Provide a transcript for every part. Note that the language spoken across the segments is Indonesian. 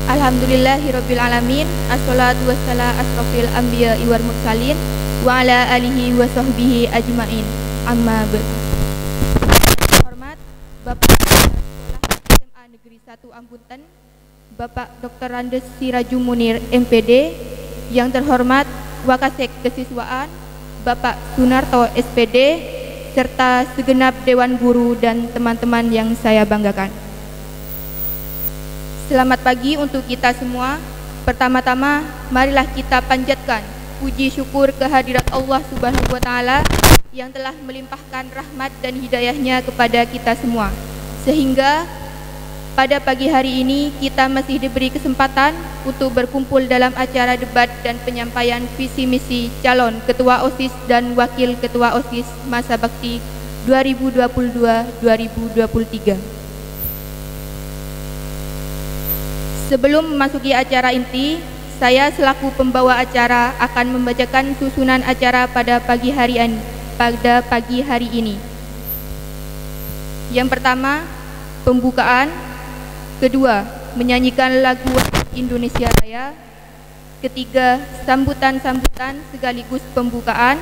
Alhamdulillahirabbil alamin. Assalatu wassalamu asrofil anbiya wal mursalin wa ala alihi wa sahbihi ajmain. Amma ba'd. Hormat Bapak Kepala Sekolah SMA Negeri 1 Ambunten, Bapak Dr. Randes Siraju Munir MPD, yang terhormat Wakasek Kesiswaan Bapak Sunarto SPD, serta segenap Dewan Guru dan teman-teman yang saya banggakan. Selamat pagi untuk kita semua. Pertama-tama, marilah kita panjatkan puji syukur kehadirat Allah Subhanahu wa Ta'ala yang telah melimpahkan rahmat dan hidayahnya kepada kita semua, sehingga pada pagi hari ini kita masih diberi kesempatan untuk berkumpul dalam acara debat dan penyampaian visi misi calon Ketua OSIS dan Wakil Ketua OSIS masa bakti 2022-2023. Sebelum memasuki acara inti, saya selaku pembawa acara akan membacakan susunan acara pada pagi hari ini. Yang pertama, pembukaan. Kedua, menyanyikan lagu Indonesia Raya. Ketiga, sambutan-sambutan sekaligus pembukaan.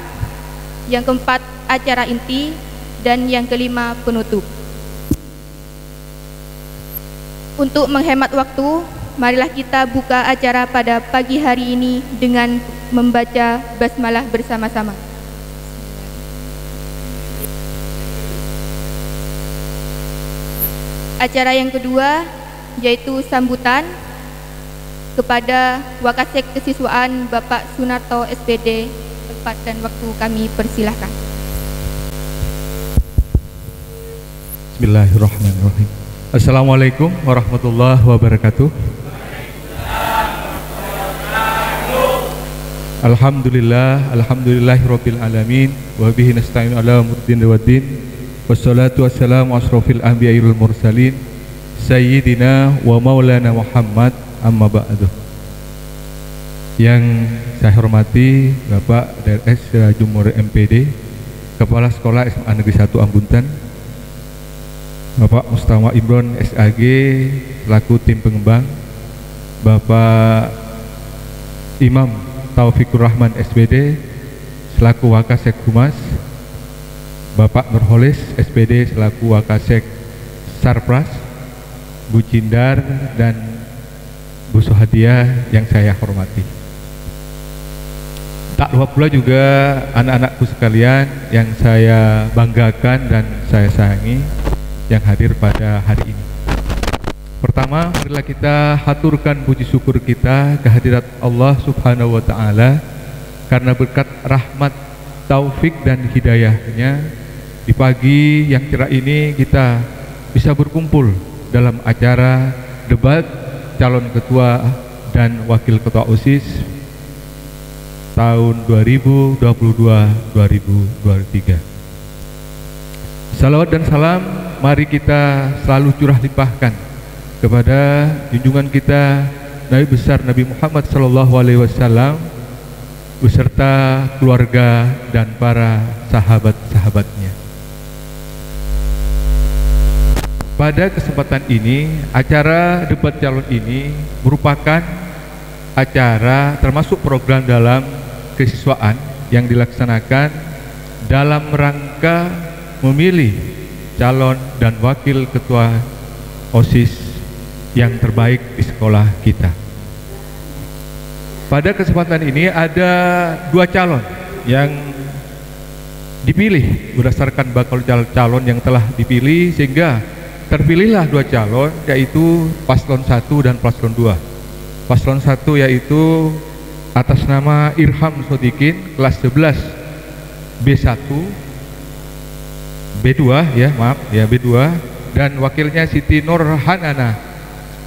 Yang keempat, acara inti. Dan yang kelima, penutup. Untuk menghemat waktu, marilah kita buka acara pada pagi hari ini dengan membaca basmalah bersama-sama. Acara yang kedua yaitu sambutan kepada Wakasek Kesiswaan Bapak Sunarto SPD. Tempat dan waktu kami persilahkan. Bismillahirrahmanirrahim. Assalamualaikum warahmatullahi wabarakatuh. Alhamdulillahirabbil alamin wa bihi nasta'inu ala umurid waddin. Wassalatu wassalamu asrofil anbiya wal mursalin sayyidina wa maulana Muhammad, amma ba'du. Yang saya hormati Bapak DRS Siraju Munir MPD, Kepala Sekolah SMA Negeri 1 Ambunten, Bapak Mustawa Imron SAG selaku tim pengembang, Bapak Imam Taufikur Rahman SPD selaku Wakasek Humas, Bapak Nurholis SPD selaku Wakasek Sarpras, Bu Cindar dan Bu Suhadiah yang saya hormati. Tak lupa pula juga anak-anakku sekalian yang saya banggakan dan saya sayangi yang hadir pada hari ini. Pertama, marilah kita haturkan puji syukur kita kehadirat Allah Subhanahu wa Ta'ala karena berkat rahmat, taufik dan hidayahnya di pagi yang cerah ini kita bisa berkumpul dalam acara debat calon ketua dan wakil ketua OSIS tahun 2022-2023. Salawat dan salam mari kita selalu curah limpahkan kepada junjungan kita Nabi besar Nabi Muhammad SAW beserta keluarga dan para sahabat-sahabatnya. Pada kesempatan ini, acara debat calon ini merupakan acara termasuk program dalam kesiswaan yang dilaksanakan dalam rangka memilih calon dan wakil ketua OSIS yang terbaik di sekolah kita. Pada kesempatan ini ada dua calon yang dipilih berdasarkan bakal calon yang telah dipilih, sehingga terpilihlah dua calon, yaitu paslon 1 dan paslon 2. Paslon 1 yaitu atas nama Irham Sodikin kelas 11 B1 B2 B2, dan wakilnya Siti Nurhanana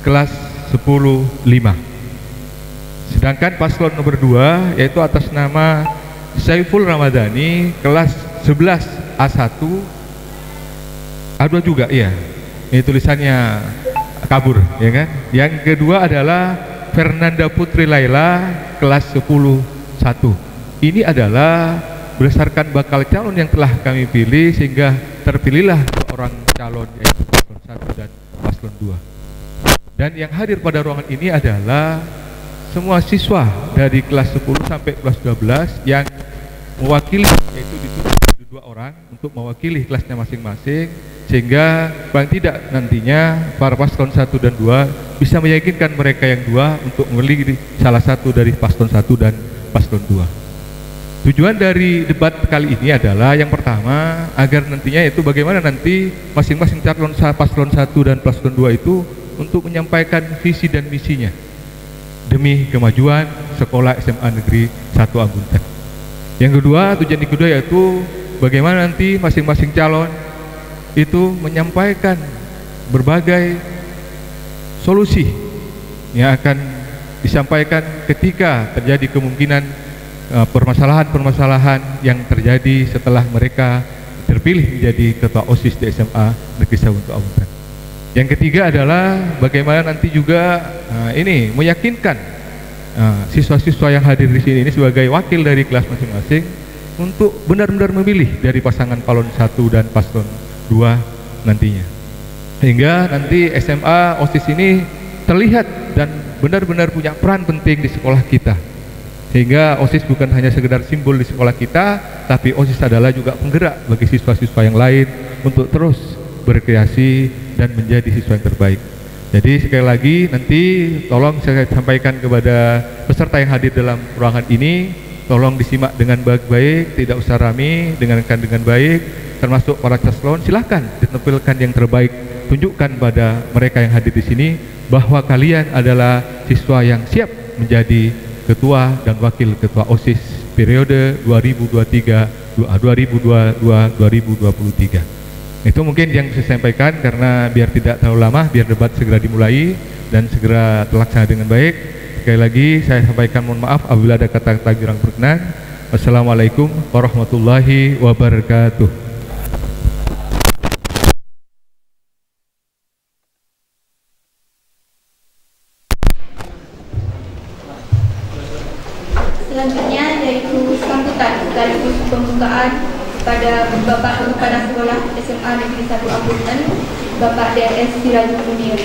kelas 10-5. Sedangkan paslon nomor 2 yaitu atas nama Saiful Ramadhani kelas 11 A1 A2 juga, iya. Ini tulisannya kabur, ya kan? Yang kedua adalah Fernanda Putri Laila kelas 10-1. Ini adalah berdasarkan bakal calon yang telah kami pilih, sehingga terpilihlah orang calon yaitu paslon 1 dan paslon 2. Dan yang hadir pada ruangan ini adalah semua siswa dari kelas 10 sampai kelas 12 yang mewakili, yaitu ditulis 2 orang untuk mewakili kelasnya masing-masing, sehingga paling tidak nantinya para paslon 1 dan 2 bisa meyakinkan mereka yang 2 untuk memilih salah satu dari paslon 1 dan paslon 2. Tujuan dari debat kali ini adalah yang pertama, agar nantinya itu bagaimana nanti masing-masing calon paslon 1 dan paslon 2 itu untuk menyampaikan visi dan misinya demi kemajuan sekolah SMA Negeri 1 Ambuntan. Yang kedua, tujuan yang kedua yaitu bagaimana nanti masing-masing calon itu menyampaikan berbagai solusi yang akan disampaikan ketika terjadi kemungkinan permasalahan-permasalahan yang terjadi setelah mereka terpilih menjadi ketua OSIS di SMA Negeri 1 Ambuntan. Yang ketiga adalah bagaimana nanti juga ini meyakinkan siswa-siswa yang hadir di sini ini sebagai wakil dari kelas masing-masing untuk benar-benar memilih dari pasangan paslon 1 dan paslon 2 nantinya. Sehingga nanti SMA OSIS ini terlihat dan benar-benar punya peran penting di sekolah kita. Sehingga OSIS bukan hanya sekedar simbol di sekolah kita, tapi OSIS adalah juga penggerak bagi siswa-siswa yang lain untuk terus berkreasi dan menjadi siswa yang terbaik. Jadi sekali lagi nanti tolong saya sampaikan kepada peserta yang hadir dalam ruangan ini, tolong disimak dengan baik-baik, tidak usah rame, dengarkan dengan baik, termasuk para paslon. Silahkan ditampilkan yang terbaik, tunjukkan pada mereka yang hadir di sini bahwa kalian adalah siswa yang siap menjadi ketua dan wakil ketua OSIS periode 2022-2023. Itu mungkin yang saya sampaikan, karena biar tidak terlalu lama, biar debat segera dimulai dan segera terlaksana dengan baik. Sekali lagi saya sampaikan mohon maaf apabila ada kata-kata kurang berkenan. Wassalamualaikum warahmatullahi wabarakatuh. Selanjutnya yaitu sambutan sekaligus pembukaan pada Bapak Kepala Sekolah SMA Negeri 1 Ambuntan, Bapak DS Sirajul Munir.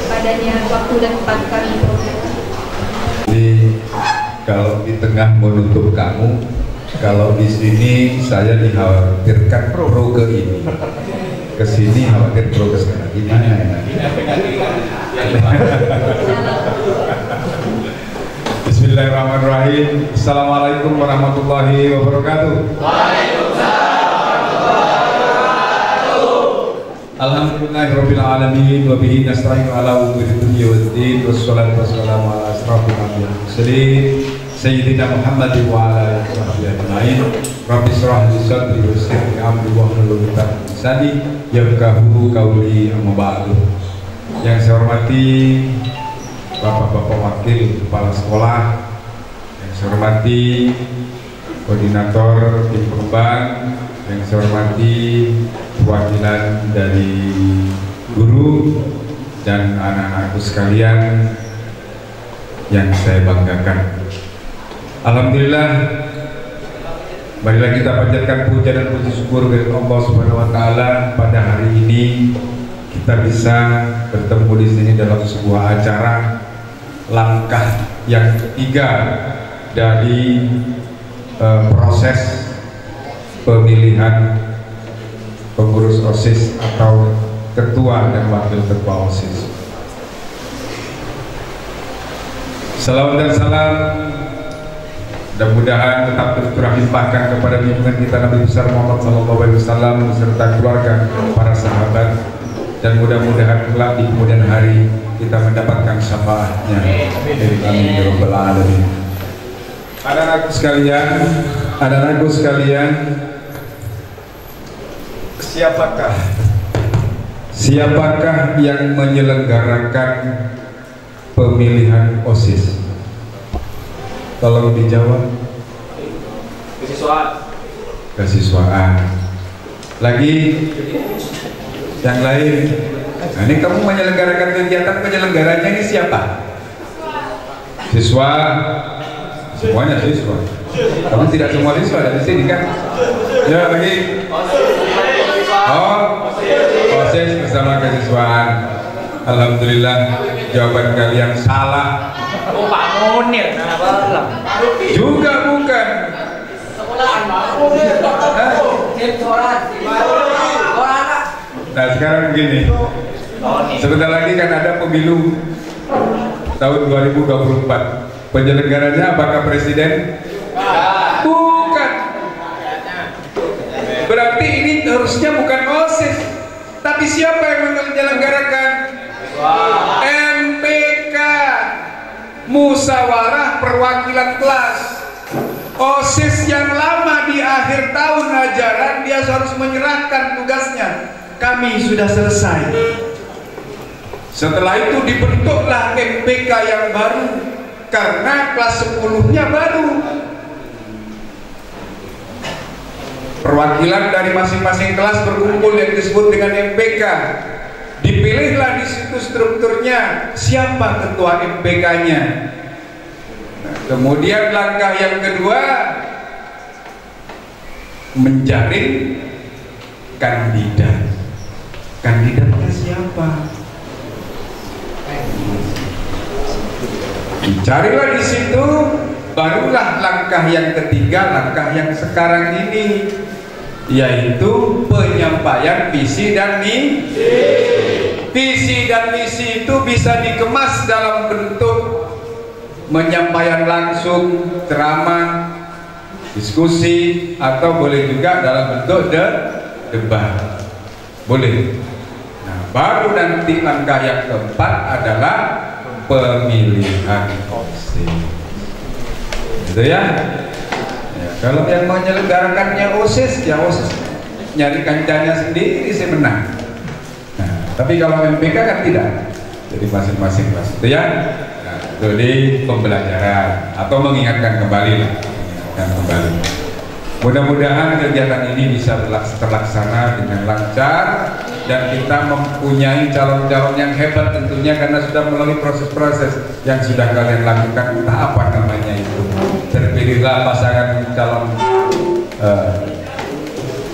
Padanya waktu dan tempat kami. Jadi kalau di tengah menutup kamu, kalau di sini saya dikhawatirkan pro ke ini, ke sini khawatir pro ke sana. Gimana ya? Bismillahirrahmanirrahim. Assalamualaikum warahmatullahi wabarakatuh. Waalaikumsalam warahmatullahi wabarakatuh. Alhamdulillahirabbil alamin wa bihi nasta'inu ala umuri dunya waddin wassalatu wassalamu ala asrofil anbiya'i wal mursalin sayyidina Muhammadin wa ala alihi washabbihi ajmain. Rabbi shrah li sadri wa yassir li amri wahlul 'uqdatam min lisani yafqahu qawli, amma ba'du. Yang saya hormati Bapak-bapak wakil kepala sekolah, yang saya hormati koordinator tim perubahan, yang saya hormati perwakilan dari guru dan anak-anakku sekalian yang saya banggakan. Alhamdulillah, marilah kita panjatkan puja dan puji syukur kepada Allah Subhanahu wa taala pada hari ini kita bisa bertemu di sini dalam sebuah acara langkah yang ketiga dari proses pemilihan pengurus OSIS atau ketua dan wakil ketua OSIS. Salam dan salam mudah-mudahan tetap terlimpahkan kepada junjungan kita Nabi besar Muhammad SAW beserta keluarga, para sahabat, dan mudah-mudahan kelak di kemudian hari kita mendapatkan syafaatnya dari kami ya Rabbal Alamin. Anak-anakku sekalian, siapakah yang menyelenggarakan pemilihan OSIS? Tolong dijawab. Kesiswaan. Lagi yang lain. Nah, ini kamu menyelenggarakan kegiatan, penyelenggaranya ini siapa? Siswa. Semuanya siswa. Kamu tidak semua siswa dari sini kan? Ya lagi. Oh, OSIS bersama kesiswaan. Alhamdulillah jawaban kalian salah. Oh, Pak Munir, nah balang. Juga bukan. Nah sekarang begini, sebentar lagi kan ada pemilu tahun 2024. Penyelenggaranya apakah presiden? Bukan. Berarti ini harusnya bukan OSIS, tapi siapa yang menyelenggarakan? MPK, Musyawarah Perwakilan Kelas. OSIS yang lama di akhir tahun ajaran dia harus menyerahkan tugasnya. Kami sudah selesai. Setelah itu dibentuklah MPK yang baru karena kelas 10-nya baru. Perwakilan dari masing-masing kelas berkumpul yang disebut dengan MPK. Dipilihlah di situ strukturnya siapa ketua MPK-nya. Nah, kemudian langkah yang kedua menjaring kandidat. Kandidatnya siapa? Dicarilah di situ, barulah langkah yang ketiga, langkah yang sekarang ini, yaitu penyampaian visi dan misi. Visi dan misi itu bisa dikemas dalam bentuk menyampaikan langsung, ceramah, diskusi, atau boleh juga dalam bentuk debat. Boleh. Nah, baru nanti langkah yang keempat adalah pemilihan OSIS. Gitu ya. Ya, kalau yang menyelenggarakannya OSIS, ya OSIS nyari kancanya sendiri sih menang. Nah, tapi kalau MPK kan tidak. Jadi masing-masing kelas itu ya. Nah, itu di pembelajaran atau mengingatkan kembali lah. Mengingatkan kembali. Mudah-mudahan kegiatan ini bisa terlaksana dengan lancar dan kita mempunyai calon-calon yang hebat tentunya karena sudah melalui proses-proses yang sudah kalian lakukan. Entah apa namanya itu. Terpilihlah pasangan calon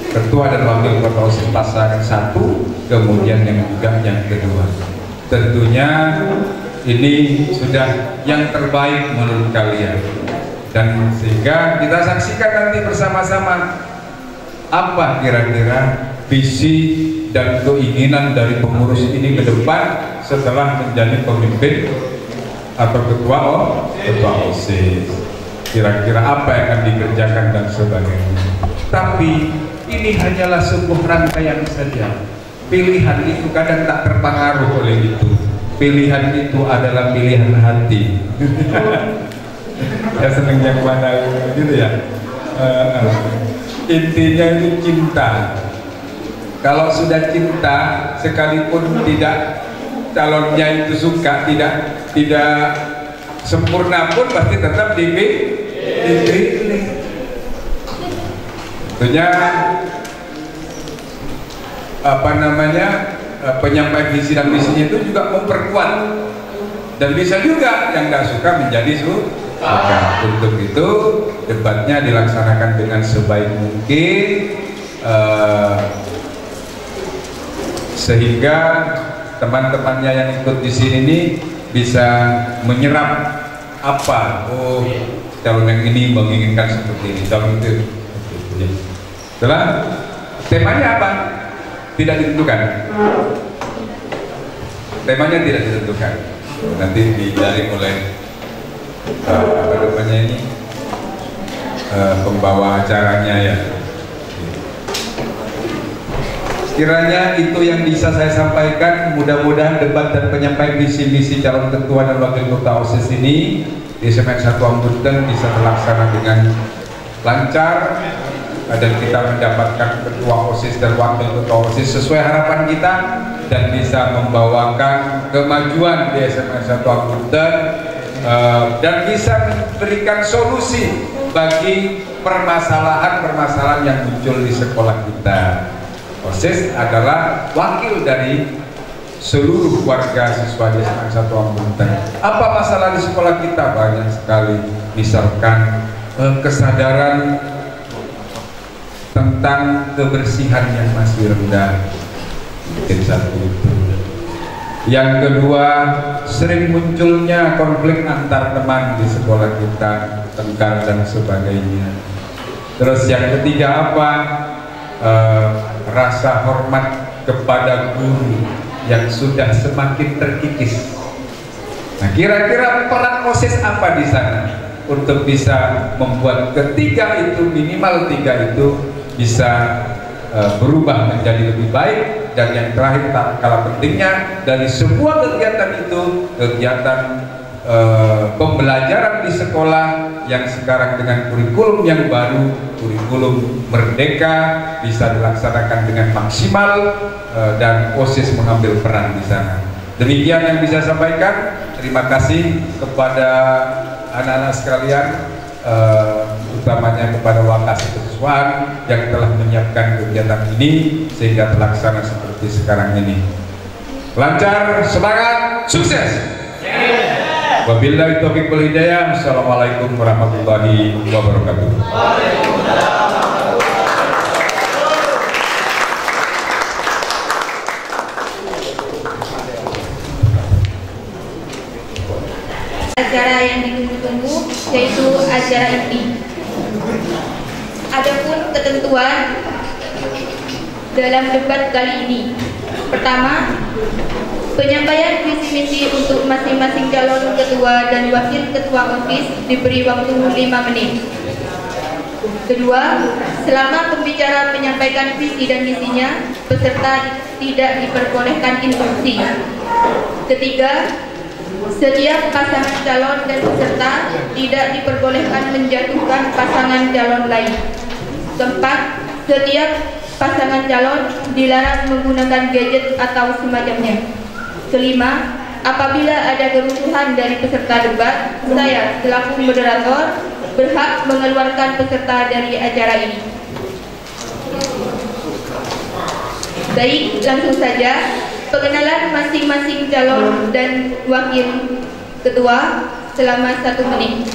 ketua dan wakil ketua OSIS pasangan satu, kemudian yang juga yang kedua. Tentunya ini sudah yang terbaik menurut kalian. Dan sehingga kita saksikan nanti bersama-sama apa kira-kira visi dan keinginan dari pengurus ini ke depan setelah menjadi pemimpin atau ketua OSIS. Kira-kira apa yang akan dikerjakan dan sebagainya. Tapi ini hanyalah sebuah rangkaian saja. Pilihan itu kadang tak terpengaruh oleh itu. Pilihan itu adalah pilihan hati. Ya seneng yang mana gitu ya. Intinya itu cinta. Kalau sudah cinta, sekalipun tidak calonnya itu suka, tidak sempurna pun pasti tetap dipilih. Tentunya penyampaian visi dan misinya itu juga memperkuat, dan bisa juga yang nggak suka menjadi suka. Untuk itu debatnya dilaksanakan dengan sebaik mungkin sehingga teman-temannya yang ikut di sini ini bisa menyerap apa, oh calon yang ini menginginkan seperti ini, calon itu. Setelah temanya apa? Tidak ditentukan. Temanya tidak ditentukan. Nanti dijaring oleh apa namanya ini pembawa acaranya ya. Kiranya itu yang bisa saya sampaikan. Mudah-mudahan debat dan penyampaian visi misi calon ketua dan wakil ketua OSIS ini di Semen 1 Ambunten bisa terlaksana dengan lancar dan kita mendapatkan ketua OSIS dan wakil ketua OSIS sesuai harapan kita dan bisa membawakan kemajuan di Semen 1 Ambunten dan bisa memberikan solusi bagi permasalahan-permasalahan yang muncul di sekolah kita. OSIS adalah wakil dari seluruh warga siswa di Semen 1 Ambunten. Apa masalah di sekolah kita? Banyak sekali. Misalkan kesadaran tentang kebersihan yang masih rendah, mungkin satu itu. Yang kedua, sering munculnya konflik antar teman di sekolah kita, tengkar dan sebagainya. Terus yang ketiga apa? Rasa hormat kepada guru yang sudah semakin terkikis. Nah, kira-kira peran OSIS apa di sana untuk bisa membuat ketiga itu, minimal tiga itu bisa berubah menjadi lebih baik. Dan yang terakhir, tak kalah pentingnya, dari semua kegiatan itu, kegiatan pembelajaran di sekolah yang sekarang dengan kurikulum yang baru, kurikulum merdeka, bisa dilaksanakan dengan maksimal, dan OSIS mengambil peran di sana. Demikian yang bisa saya sampaikan. Terima kasih kepada anak-anak sekalian, utamanya kepada Wakasiswaan yang telah menyiapkan kegiatan ini sehingga terlaksana seperti sekarang ini. Lancar, semangat, sukses. Wabillahi taufiq wal hidayah. Assalamualaikum warahmatullahi wabarakatuh. Acara yang ditunggu-tunggu, yaitu acara inti. Adapun ketentuan dalam debat kali ini. Pertama, penyampaian visi misi untuk masing-masing calon ketua dan wakil ketua OSIS diberi waktu 5 menit. Kedua, selama pembicara menyampaikan visi dan misinya, peserta tidak diperbolehkan interupsi. Ketiga, setiap pasangan calon dan peserta tidak diperbolehkan menjatuhkan pasangan calon lain. Keempat, setiap pasangan calon dilarang menggunakan gadget atau semacamnya. Kelima, apabila ada kerusuhan dari peserta debat, saya selaku moderator berhak mengeluarkan peserta dari acara ini. Baik, langsung saja. Pengenalan masing-masing calon dan wakil ketua selama 1 menit.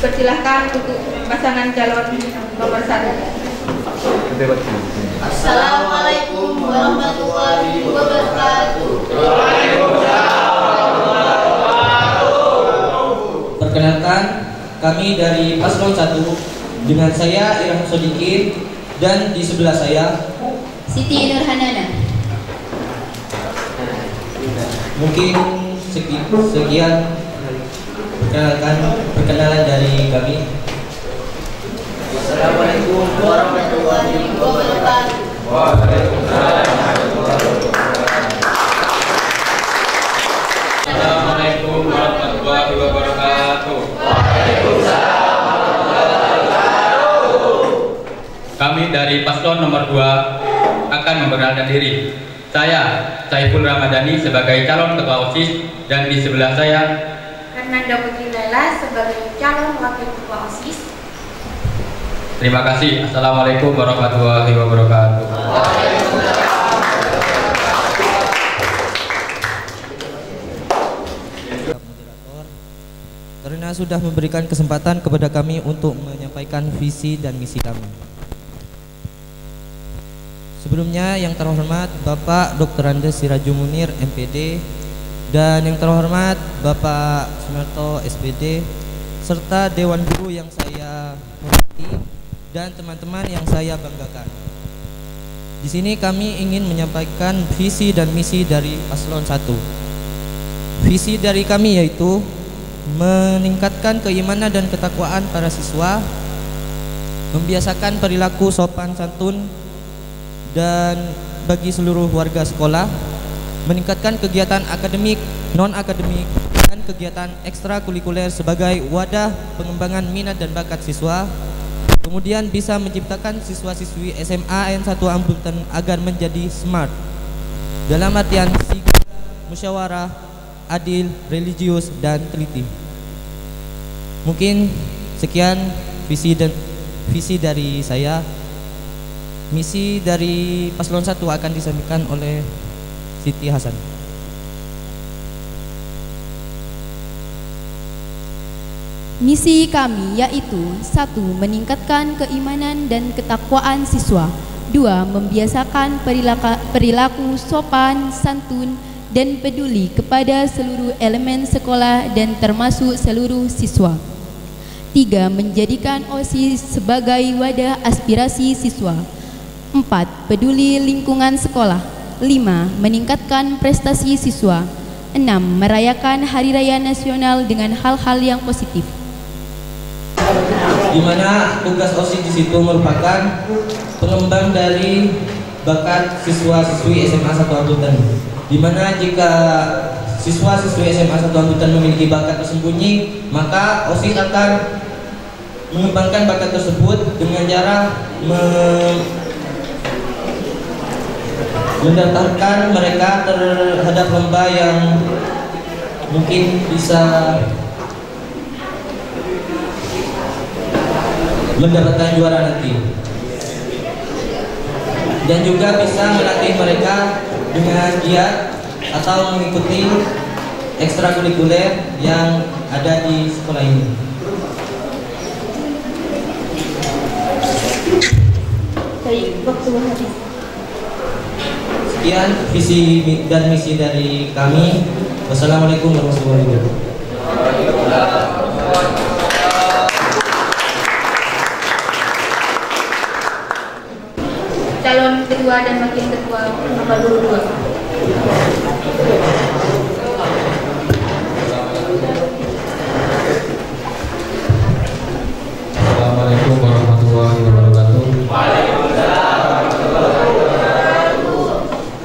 Persilahkan untuk pasangan calon nomor 1. Assalamualaikum warahmatullahi wabarakatuh. Perkenalkan, kami dari Paslon 1 dengan saya Irham Sodikin dan di sebelah saya Siti Nurhanana. mungkin sekian perkenalan dari kami. Assalamualaikum warahmatullahi wabarakatuh. Assalamualaikum warahmatullahi wabarakatuh. Kami dari paslon nomor 2 akan memperkenalkan diri. Saya Saiful Ramadhani sebagai calon ketua OSIS dan di sebelah saya Fernanda Putri Lela sebagai calon wakil ketua OSIS. Terima kasih. Assalamualaikum warahmatullahi wabarakatuh. Karena sudah memberikan kesempatan kepada kami untuk menyampaikan visi dan misi kami. Sebelumnya yang terhormat Bapak Dr. Andes Sirajul Munir MPD dan yang terhormat Bapak Sumarto SPD serta Dewan Guru yang saya hormati dan teman-teman yang saya banggakan. Di sini kami ingin menyampaikan visi dan misi dari Paslon 1. Visi dari kami yaitu meningkatkan keimanan dan ketakwaan para siswa, membiasakan perilaku sopan santun dan bagi seluruh warga sekolah, meningkatkan kegiatan akademik, non-akademik, dan kegiatan ekstrakurikuler sebagai wadah pengembangan minat dan bakat siswa. Kemudian bisa menciptakan siswa-siswi SMA N1 Ambultan agar menjadi smart dalam artian sigap, musyawarah, adil, religius, dan teliti. Mungkin sekian visi dari saya. Misi dari Paslon 1 akan disampaikan oleh Siti Hasan. Misi kami yaitu 1. Meningkatkan keimanan dan ketakwaan siswa. 2. Membiasakan perilaku sopan, santun, dan peduli kepada seluruh elemen sekolah dan termasuk seluruh siswa. 3. Menjadikan OSIS sebagai wadah aspirasi siswa. 4. Peduli lingkungan sekolah. 5. Meningkatkan prestasi siswa. 6. Merayakan Hari Raya Nasional dengan hal-hal yang positif. Di mana tugas OSIS di situ merupakan pengembang dari bakat siswa-siswi SMA 1 Antutan. Di mana jika siswa-siswi SMA 1 Antutan memiliki bakat tersembunyi, maka OSIS akan mengembangkan bakat tersebut dengan cara mendaftarkan mereka terhadap lomba yang mungkin bisa mendapatkan juara nanti, dan juga bisa melatih mereka dengan giat atau mengikuti ekstrakurikuler yang ada di sekolah ini. Baik, waktu habis. Sekian visi dan misi dari kami. Wassalamualaikum warahmatullahi wabarakatuh. Calon ketua dan wakil ketua nomor 22. Assalamualaikum warahmatullahi wabarakatuh.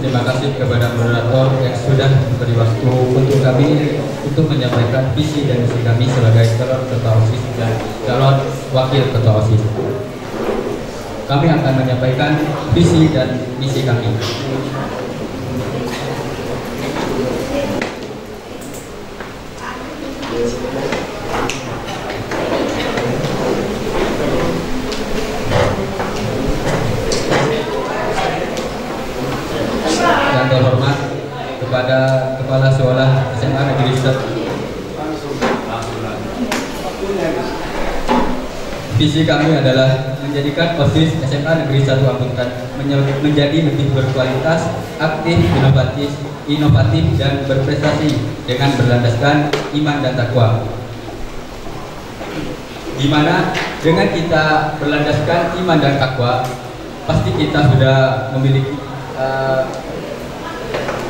Terima kasih kepada moderator yang sudah memberi waktu untuk kami untuk menyampaikan visi dan misi kami sebagai calon ketua OSIS dan calon wakil ketua OSIS. Kami akan menyampaikan visi dan misi kami. Yang terhormat kepada Kepala Sekolah SMA Negeri 1. Visi kami adalah menjadikan OSIS SMA Negeri 1 Ampuntan menjadi lebih berkualitas, aktif, inovatif dan berprestasi dengan berlandaskan iman dan takwa. Di mana dengan kita berlandaskan iman dan takwa, pasti kita sudah memiliki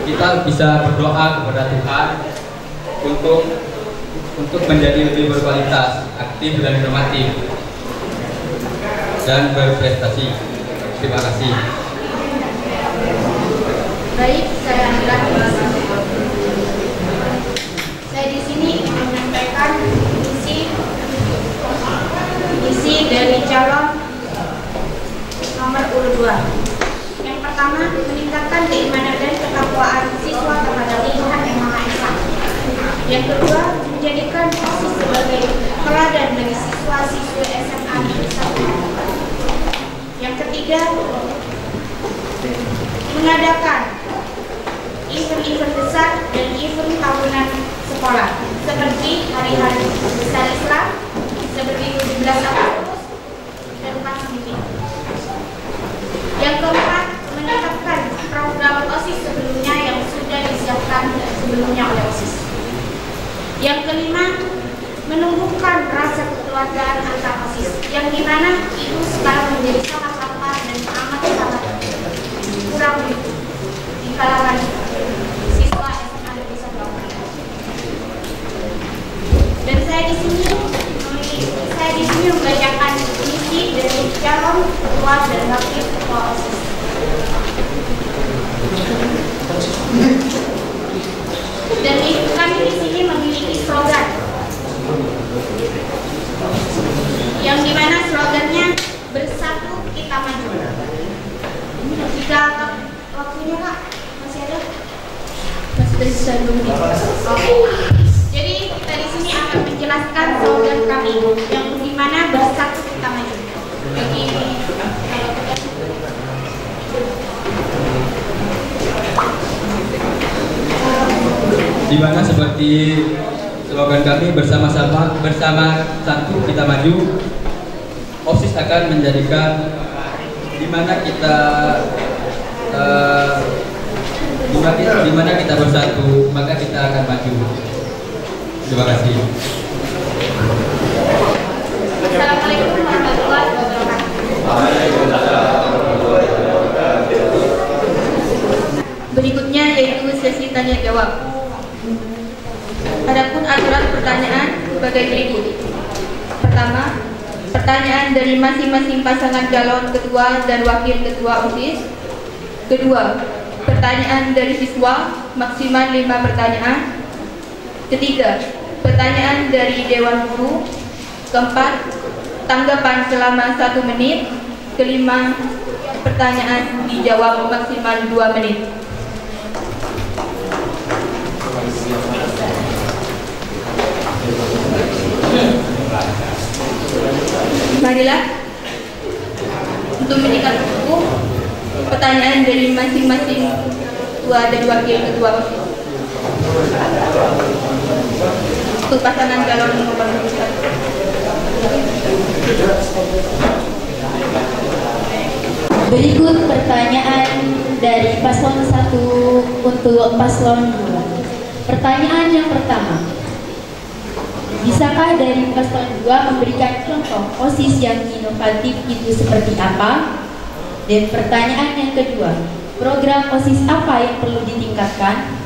kita bisa berdoa kepada Tuhan untuk menjadi lebih berkualitas, aktif dan inovatif dan berprestasi. Terima kasih. Baik, saya adalah saya di sini ingin menyampaikan misi dari calon nomor urut 2. Yang pertama, meningkatkan keimanan dan ketakwaan siswa terhadap Tuhan Yang Maha Esa. Yang kedua, menjadikan OSIS sebagai teladan bagi siswa-siswi SMA Negeri 1. Yang ketiga, mengadakan event-event besar dan event tahunan sekolah seperti hari-hari besar Islam seperti 17 Agustus dan Pasifik. Yang keempat, menetapkan program OSIS sebelumnya yang sudah disiapkan sebelumnya oleh OSIS. Yang kelima, menumbuhkan rasa kekeluargaan antar OSIS, yang dimana itu sekarang menjadi sangat langka dan amat sangat kurang di kalangan siswa SMA Negeri 1. Dan saya di sini membacakan misi dari calon ketua dan wakil ketua OSIS. Dan kami di sini memiliki slogan, yang dimana slogannya bersatu kita maju. Jika waktunya Kak masih ada, masih bisa dulu. Jadi kita di sini akan menjelaskan slogan kami, yang dimana bersatu kita maju. Bagi Di mana seperti slogan kami bersama satu kita maju. OSIS akan menjadikan di mana kita Di mana kita bersatu, maka kita akan maju. Terima kasih. Assalamualaikum warahmatullahi wabarakatuh. Berikutnya yaitu sesi tanya jawab. Adapun aturan pertanyaan sebagai berikut. Pertama, pertanyaan dari masing-masing pasangan calon ketua dan wakil ketua OSIS. Kedua, pertanyaan dari siswa maksimal 5 pertanyaan. Ketiga, pertanyaan dari Dewan Guru. Keempat, tanggapan selama 1 menit. Kelima, pertanyaan dijawab maksimal 2 menit. Marilah untuk meningkat buku pertanyaan dari masing-masing ketua dan wakil ketua OSIS. Untuk pasangan calon nomor 1. Berikut pertanyaan dari paslon 1 untuk paslon 2. Pertanyaan yang pertama, bisakah dari paslon 2 memberikan contoh OSIS yang inovatif itu seperti apa? Dan pertanyaan yang kedua, program OSIS apa yang perlu ditingkatkan?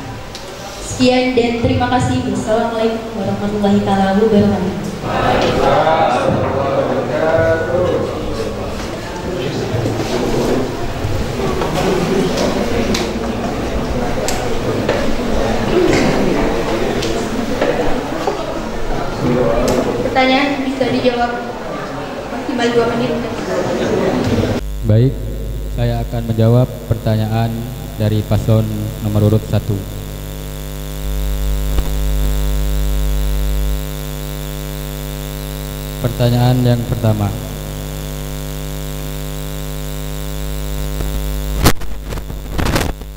Sekian dan terima kasih. Wassalamualaikum warahmatullahi wabarakatuh. Pertanyaan bisa dijawab maksimal 2 menit. Baik, saya akan menjawab pertanyaan dari paslon nomor urut 1. Pertanyaan yang pertama.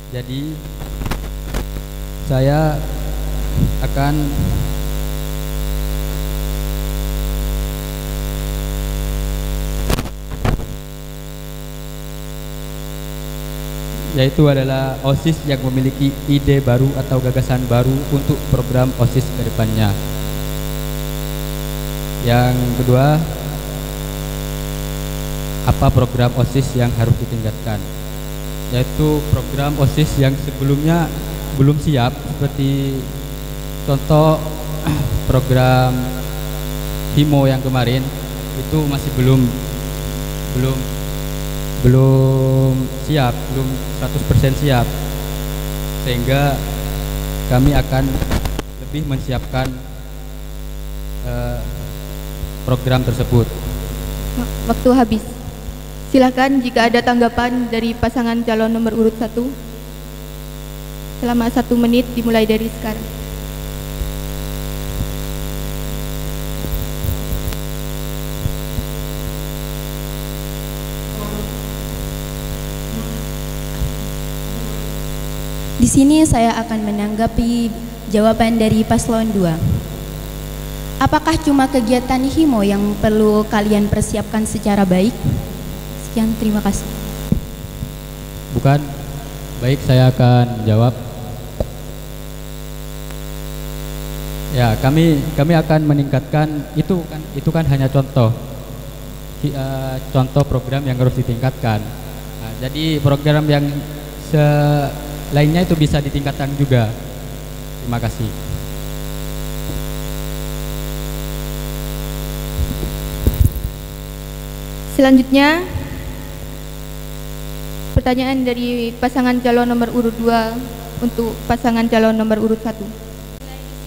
Jadi saya akan yaitu adalah OSIS yang memiliki ide baru atau gagasan baru untuk program OSIS ke depannya. Yang kedua, apa program OSIS yang harus ditingkatkan? Yaitu program OSIS yang sebelumnya belum siap, seperti contoh program HIMO yang kemarin itu masih belum siap, belum 100% siap, sehingga kami akan lebih menyiapkan program tersebut. Waktu habis. Silakan jika ada tanggapan dari pasangan calon nomor urut 1. Selama 1 menit dimulai dari sekarang. Di sini saya akan menanggapi jawaban dari paslon 2. Apakah cuma kegiatan HIMO yang perlu kalian persiapkan secara baik? Sekian, terima kasih. Bukan. Baik, saya akan jawab. Ya, kami akan meningkatkan itu kan hanya contoh program yang harus ditingkatkan. Nah, jadi program yang lainnya itu bisa ditingkatkan juga. Terima kasih. Selanjutnya, pertanyaan dari pasangan calon nomor urut 2 untuk pasangan calon nomor urut 1.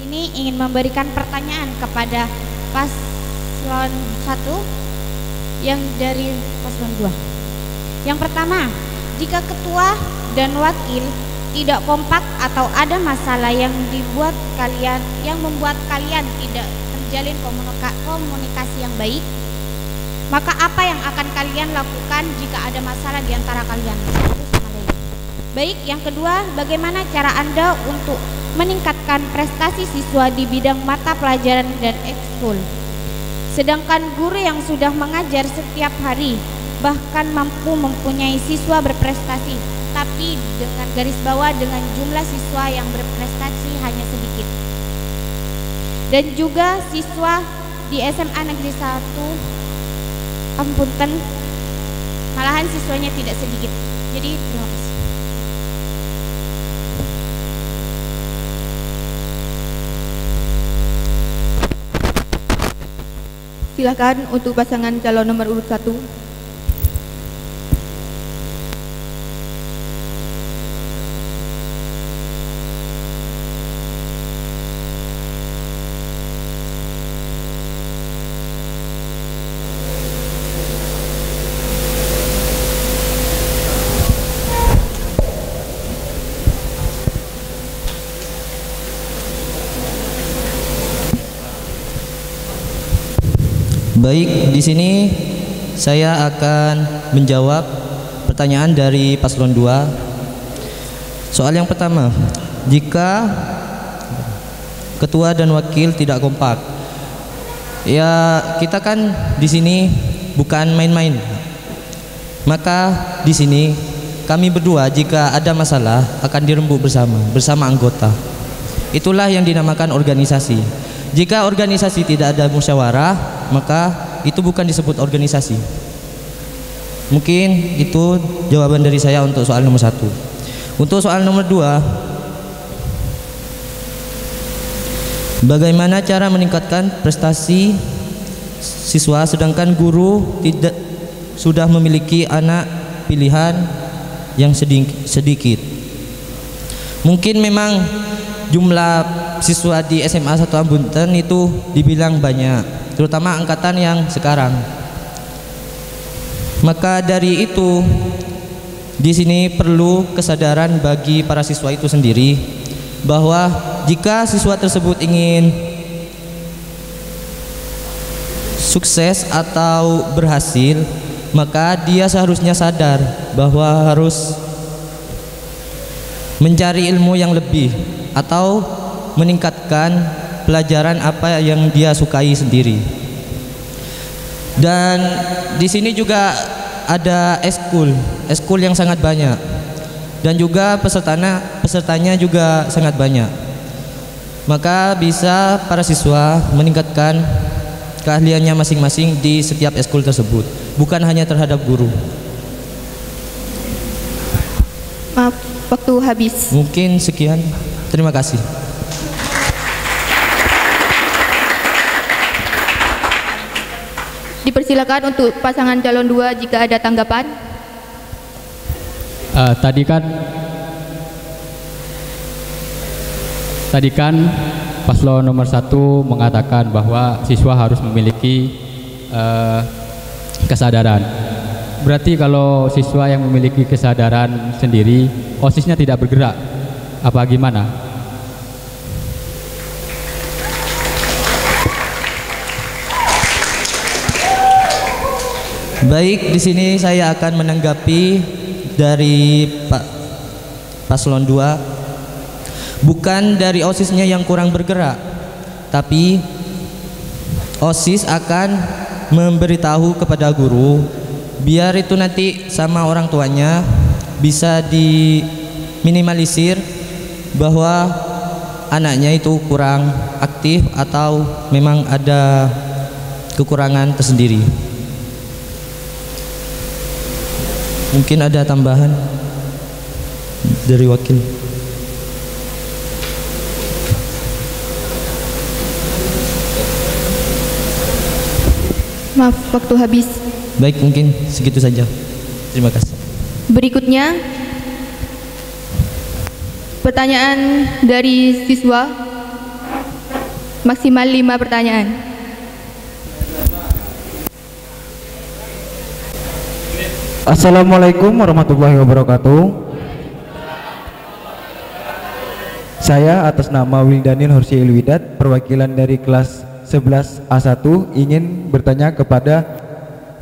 Ini ingin memberikan pertanyaan kepada paslon 1 yang dari paslon 2. Yang pertama, jika ketua dan wakil tidak kompak atau ada masalah yang membuat kalian tidak terjalin komunikasi yang baik, maka apa yang akan kalian lakukan jika ada masalah di antara kalian satu sama lain? Baik, yang kedua, bagaimana cara Anda untuk meningkatkan prestasi siswa di bidang mata pelajaran dan ekskul? Sedangkan guru yang sudah mengajar setiap hari bahkan mampu mempunyai siswa berprestasi, tetapi dengan garis bawah dengan jumlah siswa yang berprestasi hanya sedikit. Dan juga siswa di SMA Negeri 1 Ampunten, malahan siswanya tidak sedikit. Jadi terima kasih. Silakan untuk pasangan calon nomor urut 1. Baik, di sini saya akan menjawab pertanyaan dari paslon 2. Soal yang pertama, jika ketua dan wakil tidak kompak, ya kita kan di sini bukan main-main. Maka di sini kami berdua jika ada masalah akan dirembuk bersama anggota. Itulah yang dinamakan organisasi. Jika organisasi tidak ada musyawarah, maka itu bukan disebut organisasi. Mungkin itu jawaban dari saya untuk soal nomor 1. Untuk soal nomor 2, bagaimana cara meningkatkan prestasi siswa sedangkan guru tidak sudah memiliki anak pilihan yang sedikit. Mungkin memang jumlah siswa di SMA 1 Ampunten itu dibilang banyak, terutama angkatan yang sekarang. Maka dari itu di sini perlu kesadaran bagi para siswa itu sendiri bahwa jika siswa tersebut ingin sukses atau berhasil, maka dia seharusnya sadar bahwa harus mencari ilmu yang lebih atau meningkatkan pelajaran apa yang dia sukai sendiri. Dan di sini juga ada eskul yang sangat banyak, dan juga pesertanya juga sangat banyak. Maka bisa para siswa meningkatkan keahliannya masing-masing di setiap eskul tersebut, bukan hanya terhadap guru. Maaf, waktu habis. Mungkin sekian. Terima kasih. Dipersilakan untuk pasangan calon 2 jika ada tanggapan. Tadi kan paslon nomor 1 mengatakan bahwa siswa harus memiliki kesadaran. Berarti kalau siswa yang memiliki kesadaran sendiri, OSISnya tidak bergerak, apa gimana? Baik, di sini saya akan menanggapi dari Pak Paslon 2. Bukan dari OSISnya yang kurang bergerak, tapi OSIS akan memberitahu kepada guru biar itu nanti sama orang tuanya bisa diminimalisir bahwa anaknya itu kurang aktif atau memang ada kekurangan tersendiri. Mungkin ada tambahan dari wakil. Maaf, waktu habis. Baik, mungkin segitu saja. Terima kasih. Berikutnya pertanyaan dari siswa, maksimal 5 pertanyaan. Assalamualaikum warahmatullahi wabarakatuh. Saya atas nama Wildanil Horsi Ilwidat, perwakilan dari kelas 11 A1 ingin bertanya kepada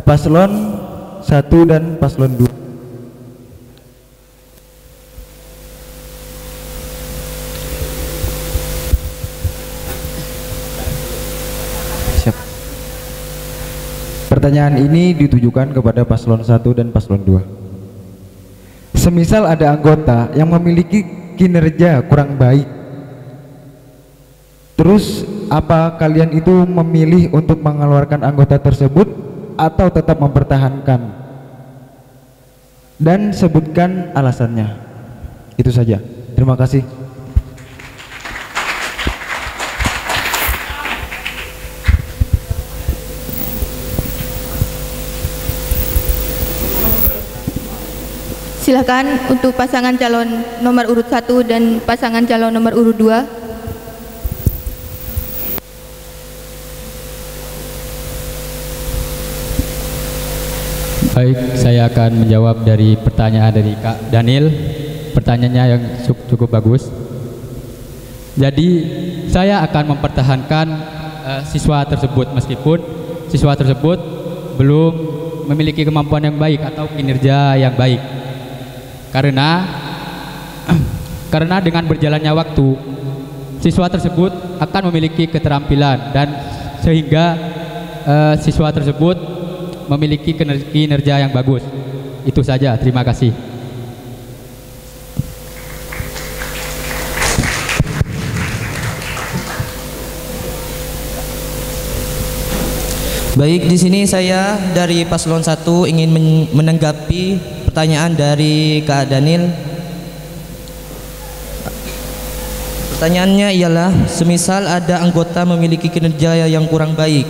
paslon 1 dan paslon 2. Pertanyaan ini ditujukan kepada paslon 1 dan paslon 2. semisal ada anggota yang memiliki kinerja kurang baik, terus apa kalian itu memilih untuk mengeluarkan anggota tersebut atau tetap mempertahankan? Dan sebutkan alasannya. Itu saja. Terima kasih. Silakan untuk pasangan calon nomor urut 1 dan pasangan calon nomor urut 2. Baik, saya akan menjawab dari pertanyaan dari Kak Daniel. Pertanyaannya yang cukup bagus. Jadi saya akan mempertahankan siswa tersebut meskipun siswa tersebut belum memiliki kemampuan yang baik atau kinerja yang baik. Karena dengan berjalannya waktu, siswa tersebut akan memiliki keterampilan dan sehingga siswa tersebut memiliki kinerja yang bagus. Itu saja, terima kasih. Baik, di sini saya dari paslon 1 ingin menanggapi pertanyaan dari Kak Daniel. Pertanyaannya ialah, semisal ada anggota memiliki kinerja yang kurang baik,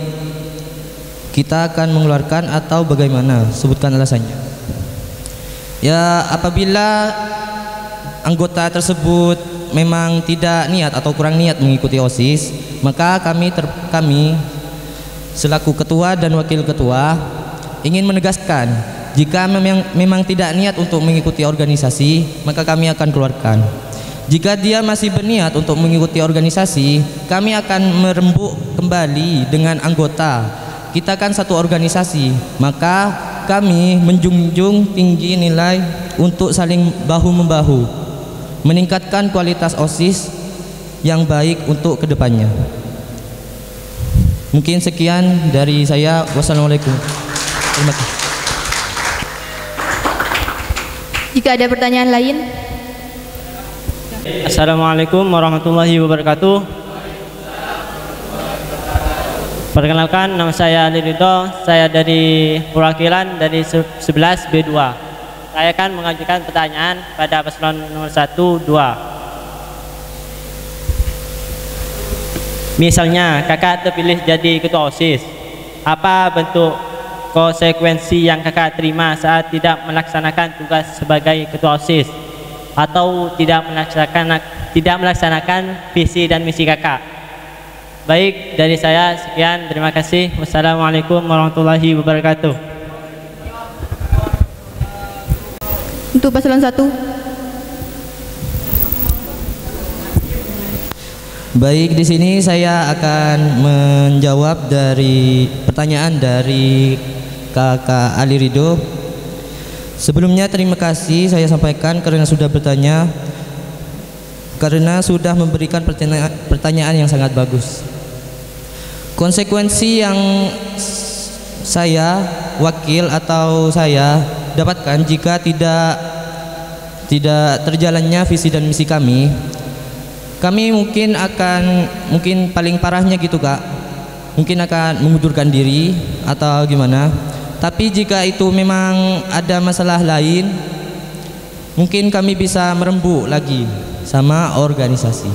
kita akan mengeluarkan atau bagaimana? Sebutkan alasannya. Ya, apabila anggota tersebut memang tidak niat atau kurang niat mengikuti OSIS, maka kami selaku ketua dan wakil ketua ingin menegaskan, jika memang tidak niat untuk mengikuti organisasi, maka kami akan keluarkan. Jika dia masih berniat untuk mengikuti organisasi, kami akan merembuk kembali dengan anggota. Kita kan satu organisasi, maka kami menjunjung tinggi nilai untuk saling bahu-membahu, meningkatkan kualitas OSIS yang baik untuk kedepannya. Mungkin sekian dari saya. Wassalamualaikum. Terima kasih. Jika ada pertanyaan lain. Assalamualaikum warahmatullahi wabarakatuh. Perkenalkan, nama saya Ali Ridho. Saya dari perwakilan dari 11 B2. Saya akan mengajukan pertanyaan pada paslon nomor 1, 2. Misalnya kakak terpilih jadi ketua OSIS, apa bentuk konsekuensi yang kakak terima saat tidak melaksanakan tugas sebagai ketua OSIS atau tidak melaksanakan visi dan misi kakak? Baik, dari saya sekian, terima kasih. Wassalamualaikum warahmatullahi wabarakatuh. Untuk paslon 1. Baik, di sini saya akan menjawab dari pertanyaan dari Kakak Ali Ridho. Sebelumnya terima kasih saya sampaikan karena sudah bertanya, karena sudah memberikan pertanyaan yang sangat bagus. Konsekuensi yang saya wakil atau saya dapatkan jika tidak terjalannya visi dan misi kami mungkin paling parahnya gitu Kak, mungkin akan mengundurkan diri atau gimana. Tapi jika itu memang ada masalah lain, mungkin kami bisa merembuk lagi sama organisasi.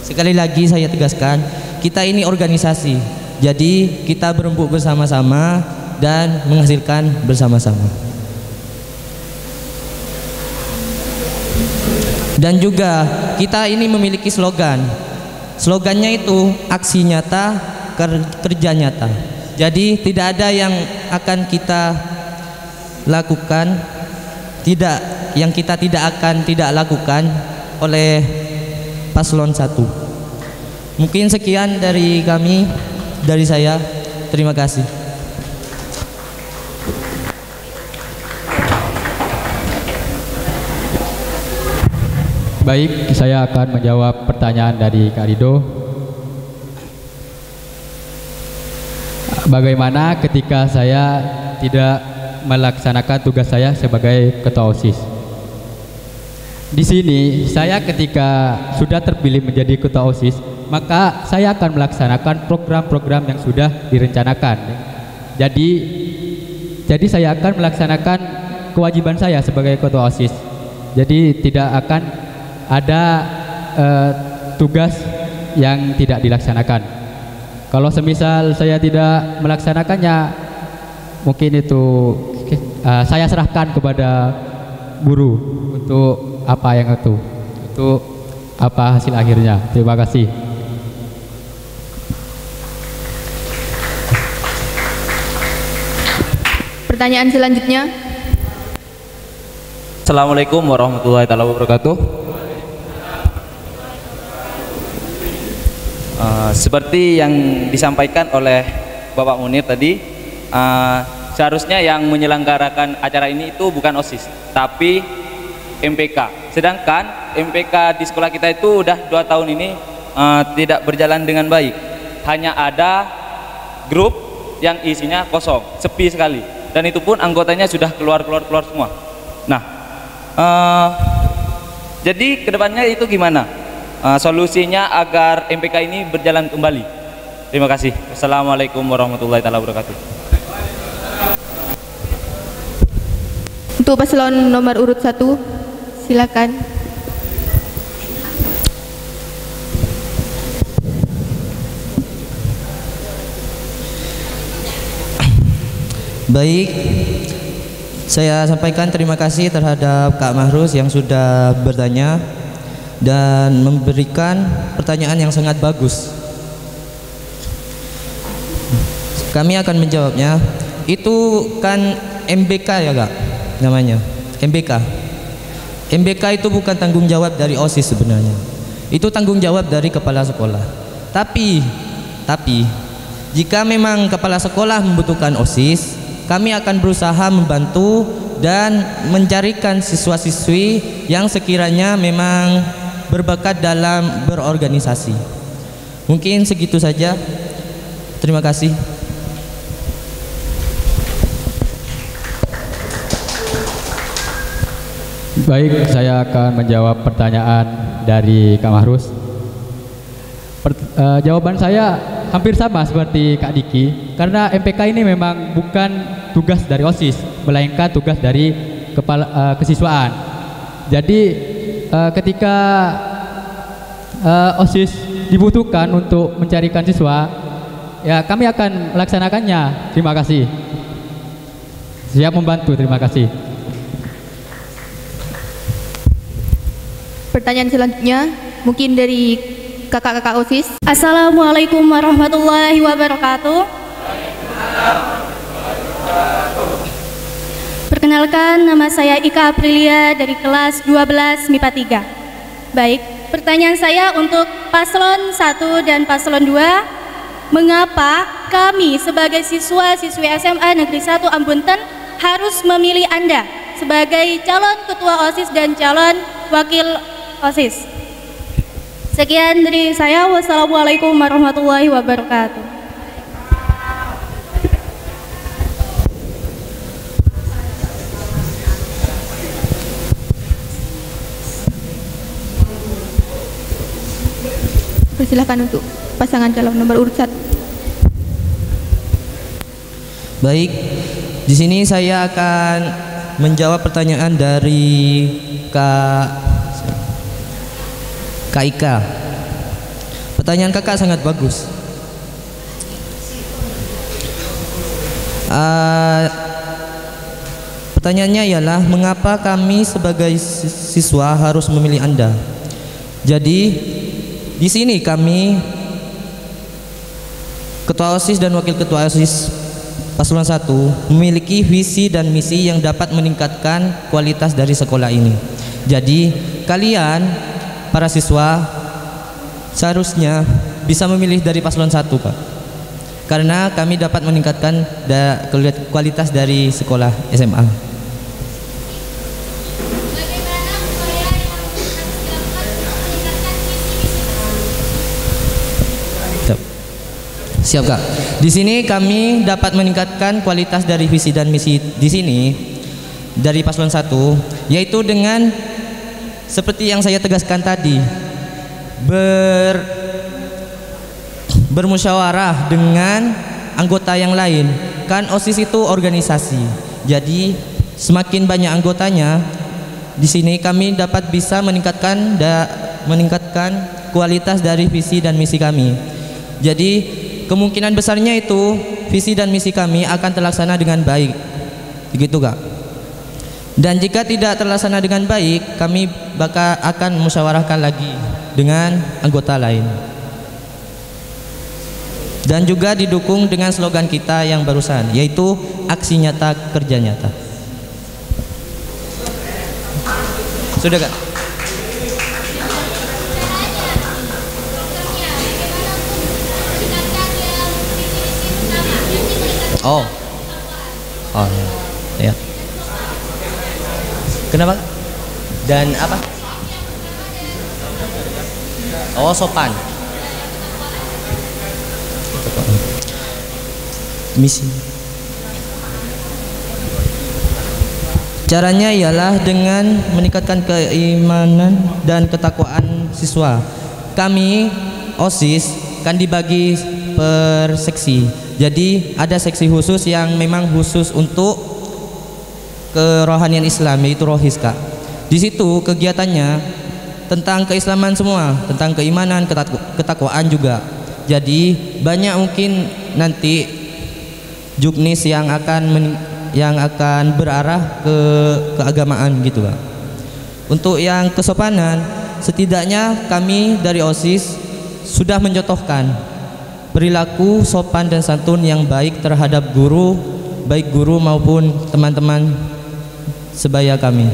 Sekali lagi saya tegaskan, kita ini organisasi, jadi kita berembuk bersama-sama dan menghasilkan bersama-sama. Dan juga kita ini memiliki slogan. Slogannya itu aksi nyata, kerja nyata. Jadi tidak ada yang akan kita lakukan, yang kita tidak akan lakukan oleh paslon 1. Mungkin sekian dari kami, dari saya. Terima kasih. Baik, saya akan menjawab pertanyaan dari Kak Ridho. Bagaimana ketika saya tidak melaksanakan tugas saya sebagai ketua OSIS? Di sini saya ketika sudah terpilih menjadi ketua OSIS, maka saya akan melaksanakan program-program yang sudah direncanakan. Jadi saya akan melaksanakan kewajiban saya sebagai ketua OSIS. Jadi tidak akan ada tugas yang tidak dilaksanakan. Kalau semisal saya tidak melaksanakannya, mungkin itu saya serahkan kepada guru untuk apa yang itu, untuk apa hasil akhirnya. Terima kasih. Pertanyaan selanjutnya. Assalamualaikum warahmatullahi wabarakatuh. Seperti yang disampaikan oleh Bapak Munir tadi, seharusnya yang menyelenggarakan acara ini itu bukan OSIS, tapi MPK. Sedangkan MPK di sekolah kita itu udah 2 tahun ini tidak berjalan dengan baik. Hanya ada grup yang isinya kosong, sepi sekali. Dan itu pun anggotanya sudah keluar semua. Nah, jadi kedepannya itu gimana solusinya agar MPK ini berjalan kembali? Terima kasih. Wassalamualaikum warahmatullahi wabarakatuh. Untuk paslon nomor urut 1, silakan. Baik, saya sampaikan terima kasih terhadap Kak Mahrus yang sudah bertanya dan memberikan pertanyaan yang sangat bagus. Kami akan menjawabnya. Itu kan MBK ya Kak namanya, MBK. MBK itu bukan tanggung jawab dari OSIS sebenarnya. Itu tanggung jawab dari kepala sekolah. Tapi jika memang kepala sekolah membutuhkan OSIS, kami akan berusaha membantu dan mencarikan siswa-siswi yang sekiranya memang berbakat dalam berorganisasi. Mungkin segitu saja. Terima kasih. Baik, saya akan menjawab pertanyaan dari Kak Mahrus. Jawaban saya hampir sama seperti Kak Diki, karena MPK ini memang bukan tugas dari OSIS, melainkan tugas dari kepala kesiswaan. Jadi ketika OSIS dibutuhkan untuk mencarikan siswa, ya kami akan melaksanakannya. Terima kasih. Siap membantu. Terima kasih. Pertanyaan selanjutnya mungkin dari kakak-kakak OSIS. Assalamualaikum warahmatullahi wabarakatuh. Perkenalkan, nama saya Ika Aprilia dari kelas 12 MIPA 3. Baik, pertanyaan saya untuk paslon 1 dan paslon 2. Mengapa kami sebagai siswa-siswi SMA Negeri 1 Ambunten harus memilih Anda sebagai calon ketua OSIS dan calon wakil OSIS? Sekian dari saya. Wassalamualaikum warahmatullahi wabarakatuh. Persilakan untuk pasangan calon nomor urut 1. Baik, di sini saya akan menjawab pertanyaan dari Kak Ika. Pertanyaan kakak sangat bagus. Pertanyaannya ialah mengapa kami sebagai siswa harus memilih Anda. Jadi di sini kami ketua OSIS dan wakil ketua OSIS paslon 1 memiliki visi dan misi yang dapat meningkatkan kualitas dari sekolah ini. Jadi kalian para siswa seharusnya bisa memilih dari paslon 1 Pak, karena kami dapat meningkatkan kualitas dari sekolah SMA. Siap Kak. Di sini kami dapat meningkatkan kualitas dari visi dan misi di sini dari paslon 1, yaitu dengan seperti yang saya tegaskan tadi, bermusyawarah dengan anggota yang lain. Kan OSIS itu organisasi. Jadi semakin banyak anggotanya, di sini kami dapat bisa meningkatkan kualitas dari visi dan misi kami. Jadi kemungkinan besarnya itu visi dan misi kami akan terlaksana dengan baik. Begitu Kak. Dan jika tidak terlaksana dengan baik, kami akan musyawarahkan lagi dengan anggota lain. Dan juga didukung dengan slogan kita yang barusan, yaitu aksi nyata, kerja nyata. Sudah Kak? Oh ya. Kenapa? Dan apa? Oh, sopan. Misi. Caranya ialah dengan meningkatkan keimanan dan ketakwaan siswa. Kami OSIS kan dibagi per seksi. Jadi ada seksi khusus yang memang khusus untuk kerohanian Islam, yaitu Rohis Kak. Di situ kegiatannya tentang keislaman semua, tentang keimanan, ketakwaan juga. Jadi banyak mungkin nanti juknis yang akan berarah ke keagamaan gitu Kak. Untuk yang kesopanan, setidaknya kami dari OSIS sudah mencontohkan perilaku sopan dan santun yang baik terhadap guru, baik guru maupun teman-teman sebaya kami.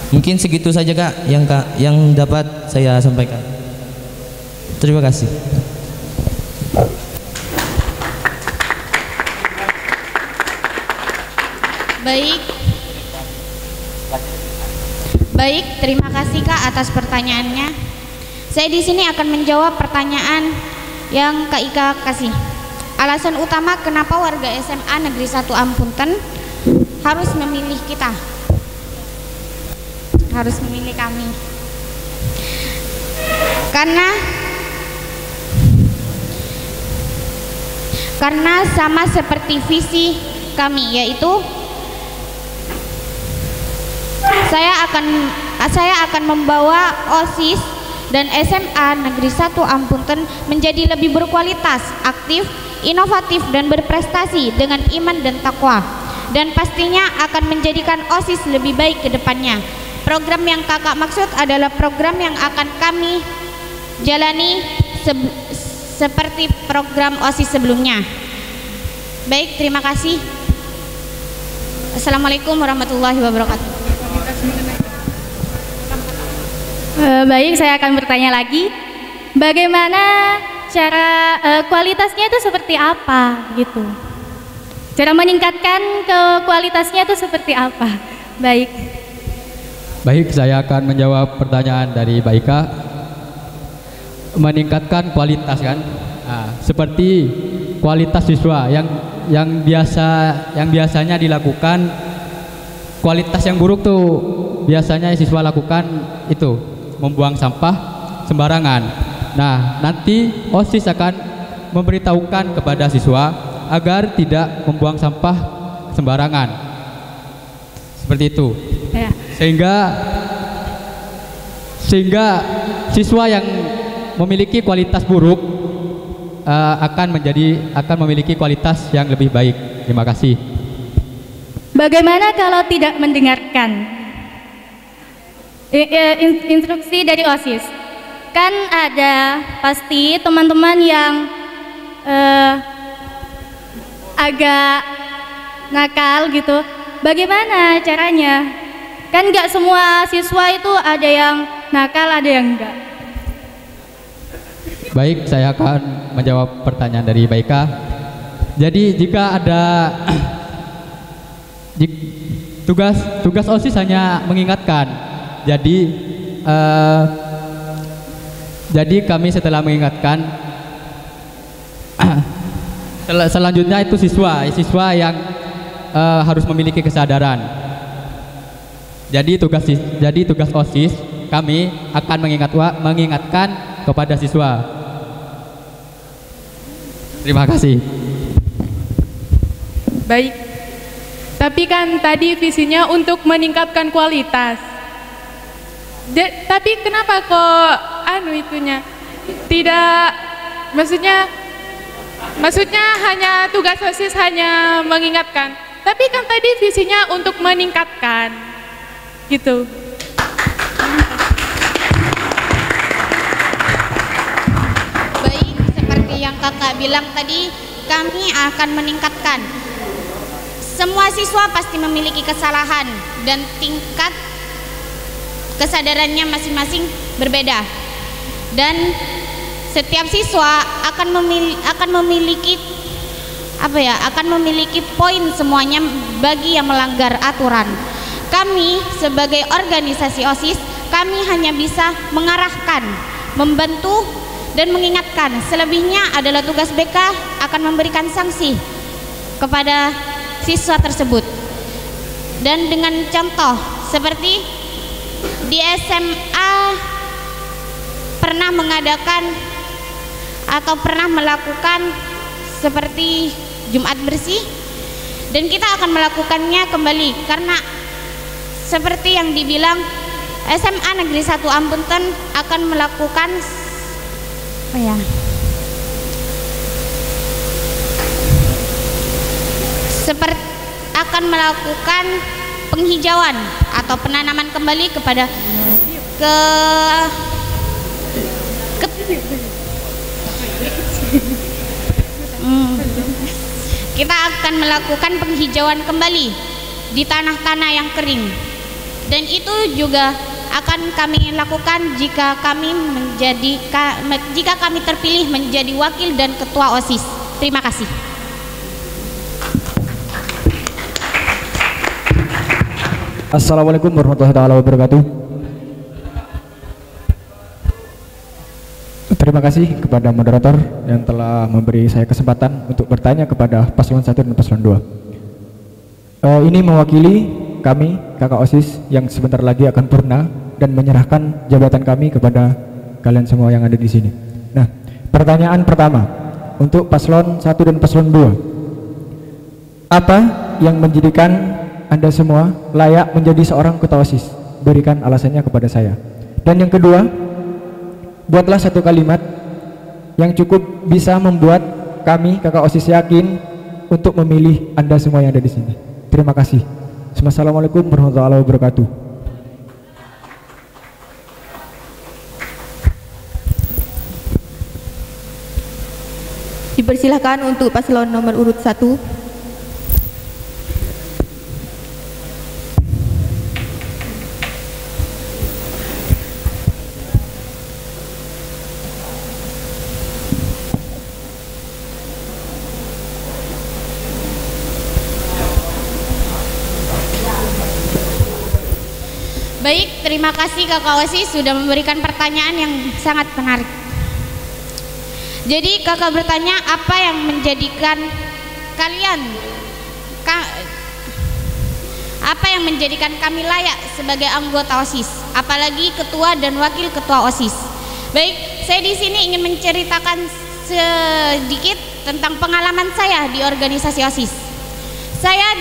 Mungkin segitu saja Kak yang dapat saya sampaikan. Terima kasih. Baik, terima kasih Kak atas pertanyaannya. Saya di sini akan menjawab pertanyaan yang Kak Ika kasih. Alasan utama kenapa warga SMA Negeri 1 Ampunten harus memilih kita, harus memilih kami, karena sama seperti visi kami, yaitu saya akan membawa OSIS dan SMA Negeri 1 Ampunten menjadi lebih berkualitas, aktif, inovatif dan berprestasi dengan iman dan takwa, dan pastinya akan menjadikan OSIS lebih baik ke depannya. Program yang Kakak maksud adalah program yang akan kami jalani seperti program OSIS sebelumnya. Baik, terima kasih. Assalamualaikum warahmatullahi wabarakatuh. Baik, saya akan bertanya lagi. Bagaimana cara kualitasnya itu seperti apa gitu? Cara meningkatkan ke kualitasnya itu seperti apa? Baik. Baik, saya akan menjawab pertanyaan dari Mbak Ika. Meningkatkan kualitas kan? Nah, seperti kualitas siswa yang biasanya dilakukan, kualitas yang buruk tuh biasanya siswa lakukan itu membuang sampah sembarangan. Nah, nanti OSIS akan memberitahukan kepada siswa agar tidak membuang sampah sembarangan. Seperti itu. Ya. Sehingga siswa yang memiliki kualitas buruk akan memiliki kualitas yang lebih baik. Terima kasih. Bagaimana kalau tidak mendengarkan instruksi dari OSIS? Kan ada pasti teman-teman yang agak nakal gitu. Bagaimana caranya? Kan nggak semua siswa itu ada yang nakal, ada yang enggak. Baik, saya akan menjawab pertanyaan dari Baika. Jadi jika ada tugas OSIS hanya mengingatkan. Jadi kami setelah mengingatkan, selanjutnya itu siswa yang harus memiliki kesadaran. Jadi tugas OSIS kami akan mengingatkan kepada siswa. Terima kasih. Baik. Tapi kan tadi visinya untuk meningkatkan kualitas. Tapi kenapa kok itunya tidak, maksudnya hanya tugas OSIS hanya mengingatkan, tapi kan tadi visinya untuk meningkatkan gitu. Baik, seperti yang kakak bilang tadi, kami akan meningkatkan. Semua siswa pasti memiliki kesalahan dan tingkat kesadarannya masing-masing berbeda, dan setiap siswa akan memiliki poin semuanya bagi yang melanggar aturan. Kami sebagai organisasi OSIS, kami hanya bisa mengarahkan, membantu dan mengingatkan. Selebihnya adalah tugas BK akan memberikan sanksi kepada siswa tersebut. Dan dengan contoh seperti di SMA pernah mengadakan atau pernah melakukan seperti Jumat bersih, dan kita akan melakukannya kembali karena seperti yang dibilang SMA Negeri 1 Ampunten akan melakukan penghijauan atau penanaman kembali kepada kita akan melakukan penghijauan kembali di tanah-tanah yang kering, dan itu juga akan kami lakukan jika kami terpilih menjadi wakil dan ketua OSIS. Terima kasih. Assalamualaikum warahmatullahi wabarakatuh. Terima kasih kepada moderator yang telah memberi saya kesempatan untuk bertanya kepada paslon 1 dan paslon 2. Ini mewakili kami kakak OSIS yang sebentar lagi akan purna dan menyerahkan jabatan kami kepada kalian semua yang ada di sini. Nah, pertanyaan pertama untuk paslon 1 dan paslon 2. Apa yang menjadikan Anda semua layak menjadi seorang ketua OSIS? Berikan alasannya kepada saya. Dan yang kedua, buatlah satu kalimat yang cukup bisa membuat kami kakak OSIS yakin untuk memilih Anda semua yang ada di sini. Terima kasih. Assalamualaikum warahmatullahi wabarakatuh. Dipersilahkan untuk paslon nomor urut 1. Baik, terima kasih kakak OSIS sudah memberikan pertanyaan yang sangat menarik. Jadi kakak bertanya apa yang menjadikan kami layak sebagai anggota OSIS, apalagi ketua dan wakil ketua OSIS. Di sini ingin menceritakan sedikit tentang pengalaman saya di organisasi OSIS. Saya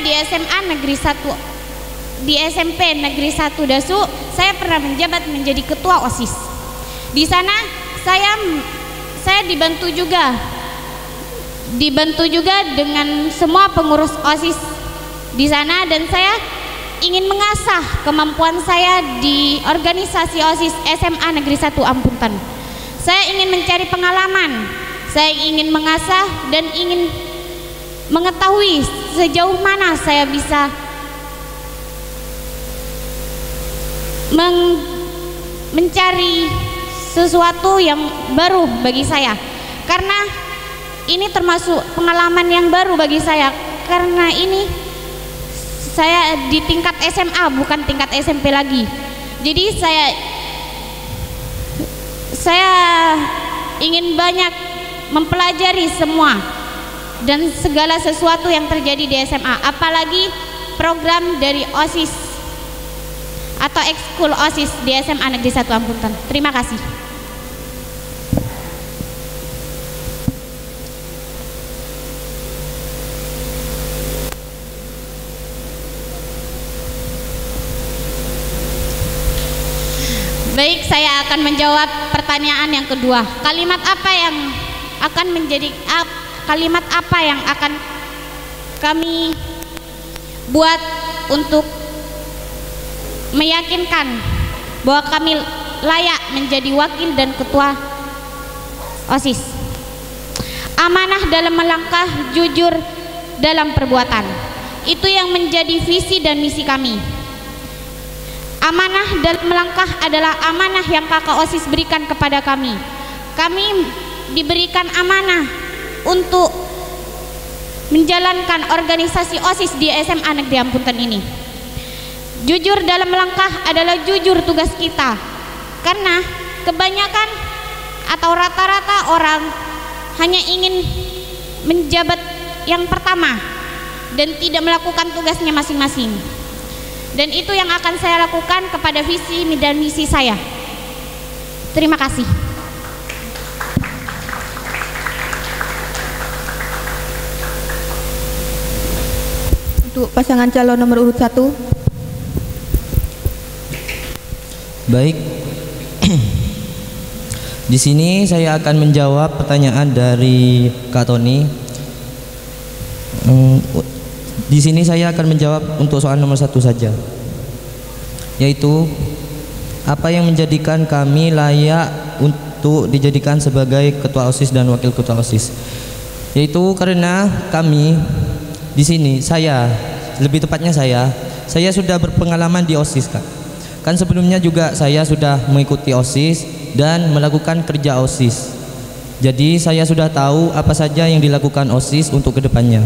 di SMP Negeri 1 Dasu, saya pernah menjabat menjadi ketua OSIS. Di sana saya dibantu juga dengan semua pengurus OSIS di sana, dan saya ingin mengasah kemampuan saya di organisasi OSIS SMA Negeri 1 Ampunten. Saya ingin mencari pengalaman, saya ingin mengasah dan ingin mengetahui sejauh mana saya bisa mencari sesuatu yang baru bagi saya, karena ini termasuk pengalaman yang baru bagi saya, karena ini saya di tingkat SMA bukan tingkat SMP lagi. Jadi saya ingin banyak mempelajari semua dan segala sesuatu yang terjadi di SMA, apalagi program dari OSIS. atau ekskul OSIS di SMA Negeri 1 Ampunten. Terima kasih. Baik, saya akan menjawab pertanyaan yang kedua. Kalimat apa yang akan kami buat untuk meyakinkan bahwa kami layak menjadi wakil dan ketua OSIS? Amanah dalam melangkah, jujur dalam perbuatan. Itu yang menjadi visi dan misi kami. Amanah dalam melangkah adalah amanah yang kakak OSIS berikan kepada kami. Kami diberikan amanah untuk menjalankan organisasi OSIS di SMA Negeri Ampunten ini. Jujur dalam melangkah adalah jujur tugas kita, karena kebanyakan atau rata-rata orang hanya ingin menjabat yang pertama dan tidak melakukan tugasnya masing-masing. Dan itu yang akan saya lakukan kepada visi dan misi saya. Terima kasih. Untuk pasangan calon nomor urut 1. Baik. Di sini saya akan menjawab pertanyaan dari Kak Tony. Di sini saya akan menjawab untuk soal nomor 1 saja, yaitu apa yang menjadikan kami layak untuk dijadikan sebagai ketua OSIS dan wakil ketua OSIS. Yaitu karena kami di sini, lebih tepatnya saya sudah berpengalaman di OSIS, Kak. Kan sebelumnya juga saya sudah mengikuti OSIS dan melakukan kerja OSIS. Jadi saya sudah tahu apa saja yang dilakukan OSIS untuk kedepannya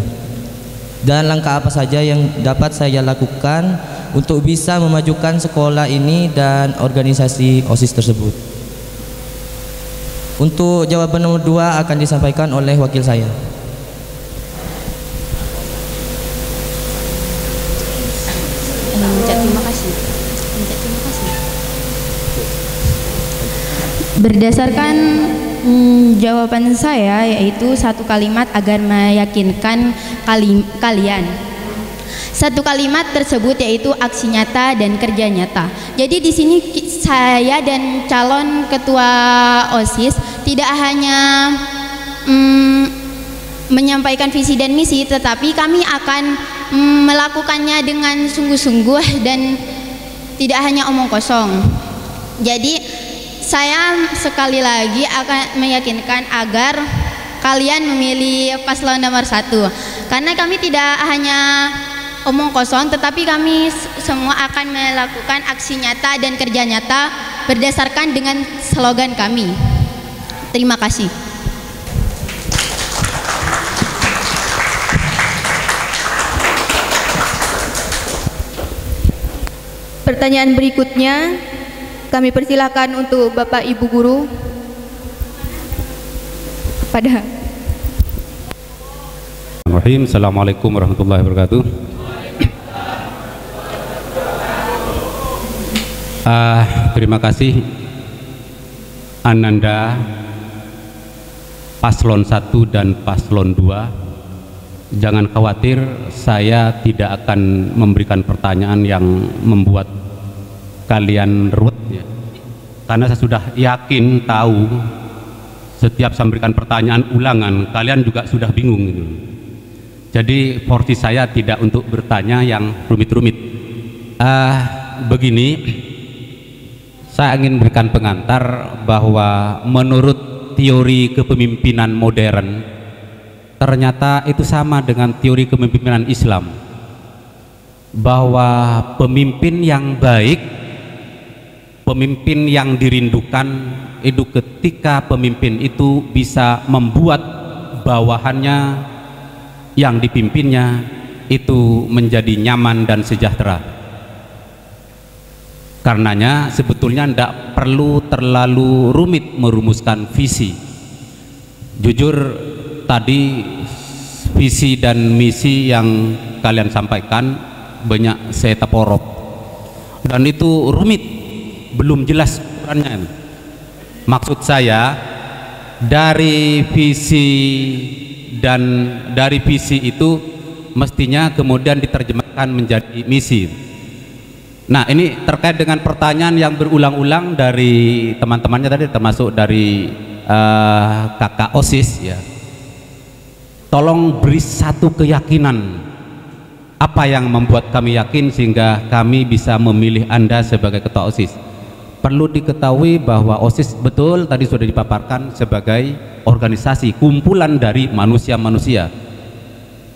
dan langkah apa saja yang dapat saya lakukan untuk bisa memajukan sekolah ini dan organisasi OSIS tersebut. Untuk jawaban nomor 2 akan disampaikan oleh wakil saya. Terima kasih. Berdasarkan jawaban saya, yaitu satu kalimat agar meyakinkan kalian. Satu kalimat tersebut yaitu aksi nyata dan kerja nyata. Jadi di sini saya dan calon ketua OSIS tidak hanya menyampaikan visi dan misi, tetapi kami akan melakukannya dengan sungguh-sungguh dan tidak hanya omong kosong. Jadi saya sekali lagi akan meyakinkan agar kalian memilih paslon nomor 1, karena kami tidak hanya omong kosong, tetapi kami semua akan melakukan aksi nyata dan kerja nyata berdasarkan dengan slogan kami. Terima kasih. Pertanyaan berikutnya kami persilakan untuk Bapak Ibu Guru pada. Assalamualaikum warahmatullahi wabarakatuh. Terima kasih Ananda paslon 1 dan paslon 2. Jangan khawatir, saya tidak akan memberikan pertanyaan yang membuat kalian ruwet ya. Karena saya sudah yakin tahu setiap saya memberikan pertanyaan ulangan kalian juga sudah bingung gitu. Jadi porsi saya tidak untuk bertanya yang rumit-rumit. Begini, saya ingin berikan pengantar bahwa menurut teori kepemimpinan modern ternyata itu sama dengan teori kepemimpinan Islam, bahwa pemimpin yang baik, pemimpin yang dirindukan itu ketika pemimpin itu bisa membuat bawahannya yang dipimpinnya itu menjadi nyaman dan sejahtera. Karenanya sebetulnya tidak perlu terlalu rumit merumuskan visi. Jujur tadi visi dan misi yang kalian sampaikan banyak saya taporok. dan itu rumit, belum jelas ukurannya. Maksud saya dari visi itu mestinya kemudian diterjemahkan menjadi misi. Nah, ini terkait dengan pertanyaan yang berulang-ulang dari teman-temannya tadi, termasuk dari kakak OSIS ya. Tolong beri satu keyakinan, apa yang membuat kami yakin sehingga kami bisa memilih Anda sebagai ketua OSIS. Perlu diketahui bahwa OSIS betul tadi sudah dipaparkan sebagai organisasi kumpulan dari manusia-manusia,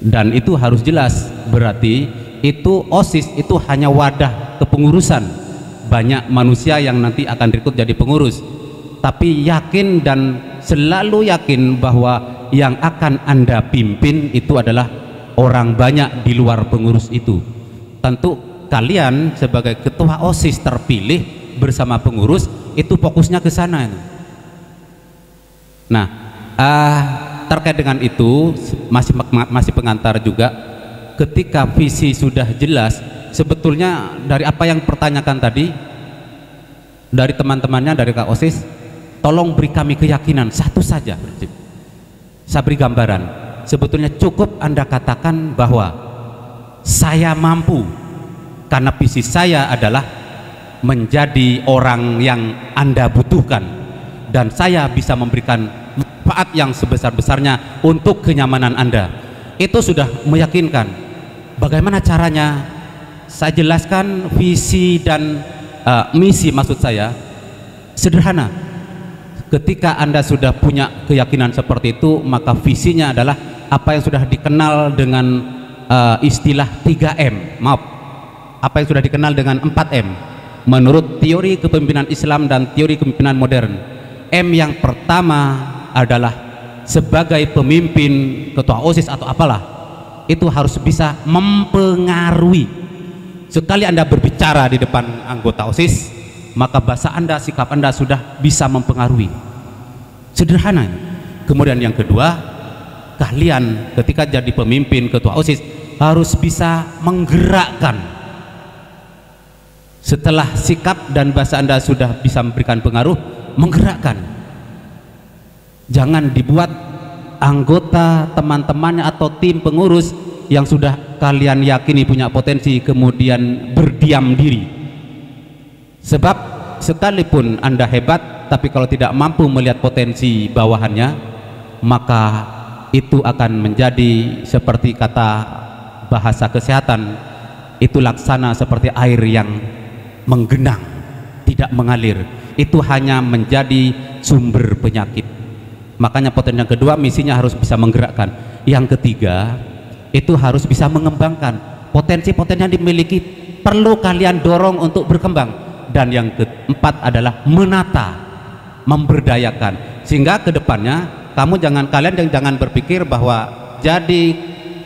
dan itu harus jelas. Berarti itu OSIS itu hanya wadah kepengurusan, banyak manusia yang nanti akan direkrut jadi pengurus. Tapi yakin dan selalu yakin bahwa yang akan Anda pimpin itu adalah orang banyak di luar pengurus itu. Tentu kalian sebagai ketua OSIS terpilih bersama pengurus itu fokusnya ke sana. Nah, terkait dengan itu masih pengantar juga. Ketika visi sudah jelas, sebetulnya dari apa yang pertanyakan tadi dari teman-temannya dari Kak OSIS, tolong beri kami keyakinan satu saja. Saya beri gambaran, sebetulnya cukup Anda katakan bahwa saya mampu karena visi saya adalah menjadi orang yang Anda butuhkan, dan saya bisa memberikan manfaat yang sebesar-besarnya untuk kenyamanan Anda. Itu sudah meyakinkan. Bagaimana caranya? Saya jelaskan visi dan misi. Maksud saya sederhana. Ketika Anda sudah punya keyakinan seperti itu, maka visinya adalah apa yang sudah dikenal dengan istilah 3M. Maaf, apa yang sudah dikenal dengan 4M menurut teori kepemimpinan Islam dan teori kepemimpinan modern. M yang pertama adalah sebagai pemimpin, ketua OSIS atau apalah, itu harus bisa mempengaruhi. Sekali Anda berbicara di depan anggota OSIS, maka bahasa Anda, sikap Anda sudah bisa mempengaruhi. Sederhana. Kemudian yang kedua, kalian ketika jadi pemimpin ketua OSIS harus bisa menggerakkan. Setelah sikap dan bahasa Anda sudah bisa memberikan pengaruh, menggerakkan. Jangan dibuat anggota, teman-temannya atau tim pengurus yang sudah kalian yakini punya potensi kemudian berdiam diri. Sebab sekalipun Anda hebat, tapi kalau tidak mampu melihat potensi bawahannya, maka itu akan menjadi seperti kata bahasa kesehatan, itu laksana seperti air yang menggenang, tidak mengalir. Itu hanya menjadi sumber penyakit. Makanya potensi yang kedua, misinya harus bisa menggerakkan. Yang ketiga, itu harus bisa mengembangkan potensi-potensi yang dimiliki, perlu kalian dorong untuk berkembang. Dan yang keempat adalah menata, memberdayakan, sehingga kedepannya kalian jangan berpikir bahwa jadi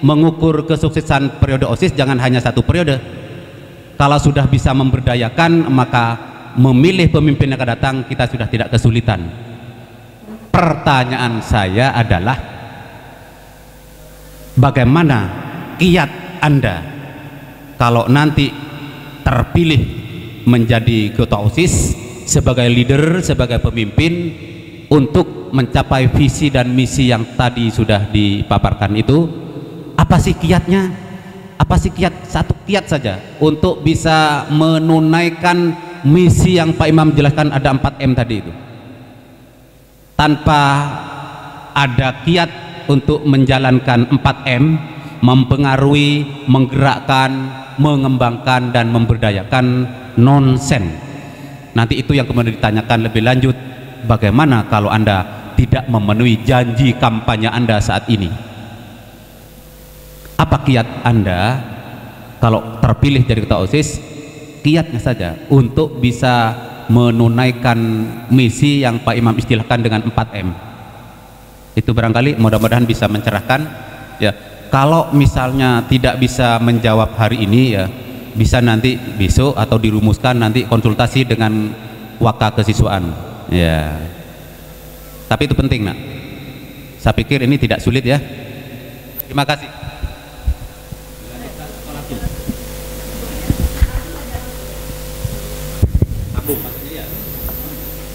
mengukur kesuksesan periode OSIS jangan hanya satu periode. Kalau sudah bisa memberdayakan, maka memilih pemimpin yang akan datang kita sudah tidak kesulitan. Pertanyaan saya adalah, bagaimana kiat Anda kalau nanti terpilih menjadi ketua OSIS sebagai leader, sebagai pemimpin untuk mencapai visi dan misi yang tadi sudah dipaparkan itu? Apa sih kiatnya? Apa sih kiat? Satu kiat saja untuk bisa menunaikan misi yang Pak Imam jelaskan, ada 4M tadi itu. Tanpa ada kiat untuk menjalankan 4M, mempengaruhi, menggerakkan, mengembangkan dan memberdayakan, nonsen. Nanti itu yang kemudian ditanyakan lebih lanjut, bagaimana kalau Anda tidak memenuhi janji kampanye Anda saat ini? Apa kiat Anda kalau terpilih jadi ketua OSIS? Kiatnya saja untuk bisa menunaikan misi yang Pak Imam istilahkan dengan 4M. Itu barangkali mudah-mudahan bisa mencerahkan ya. Kalau misalnya tidak bisa menjawab hari ini ya, bisa nanti besok atau dirumuskan nanti konsultasi dengan waka kesiswaan ya. Tapi itu penting nak, saya pikir ini tidak sulit ya. Terima kasih.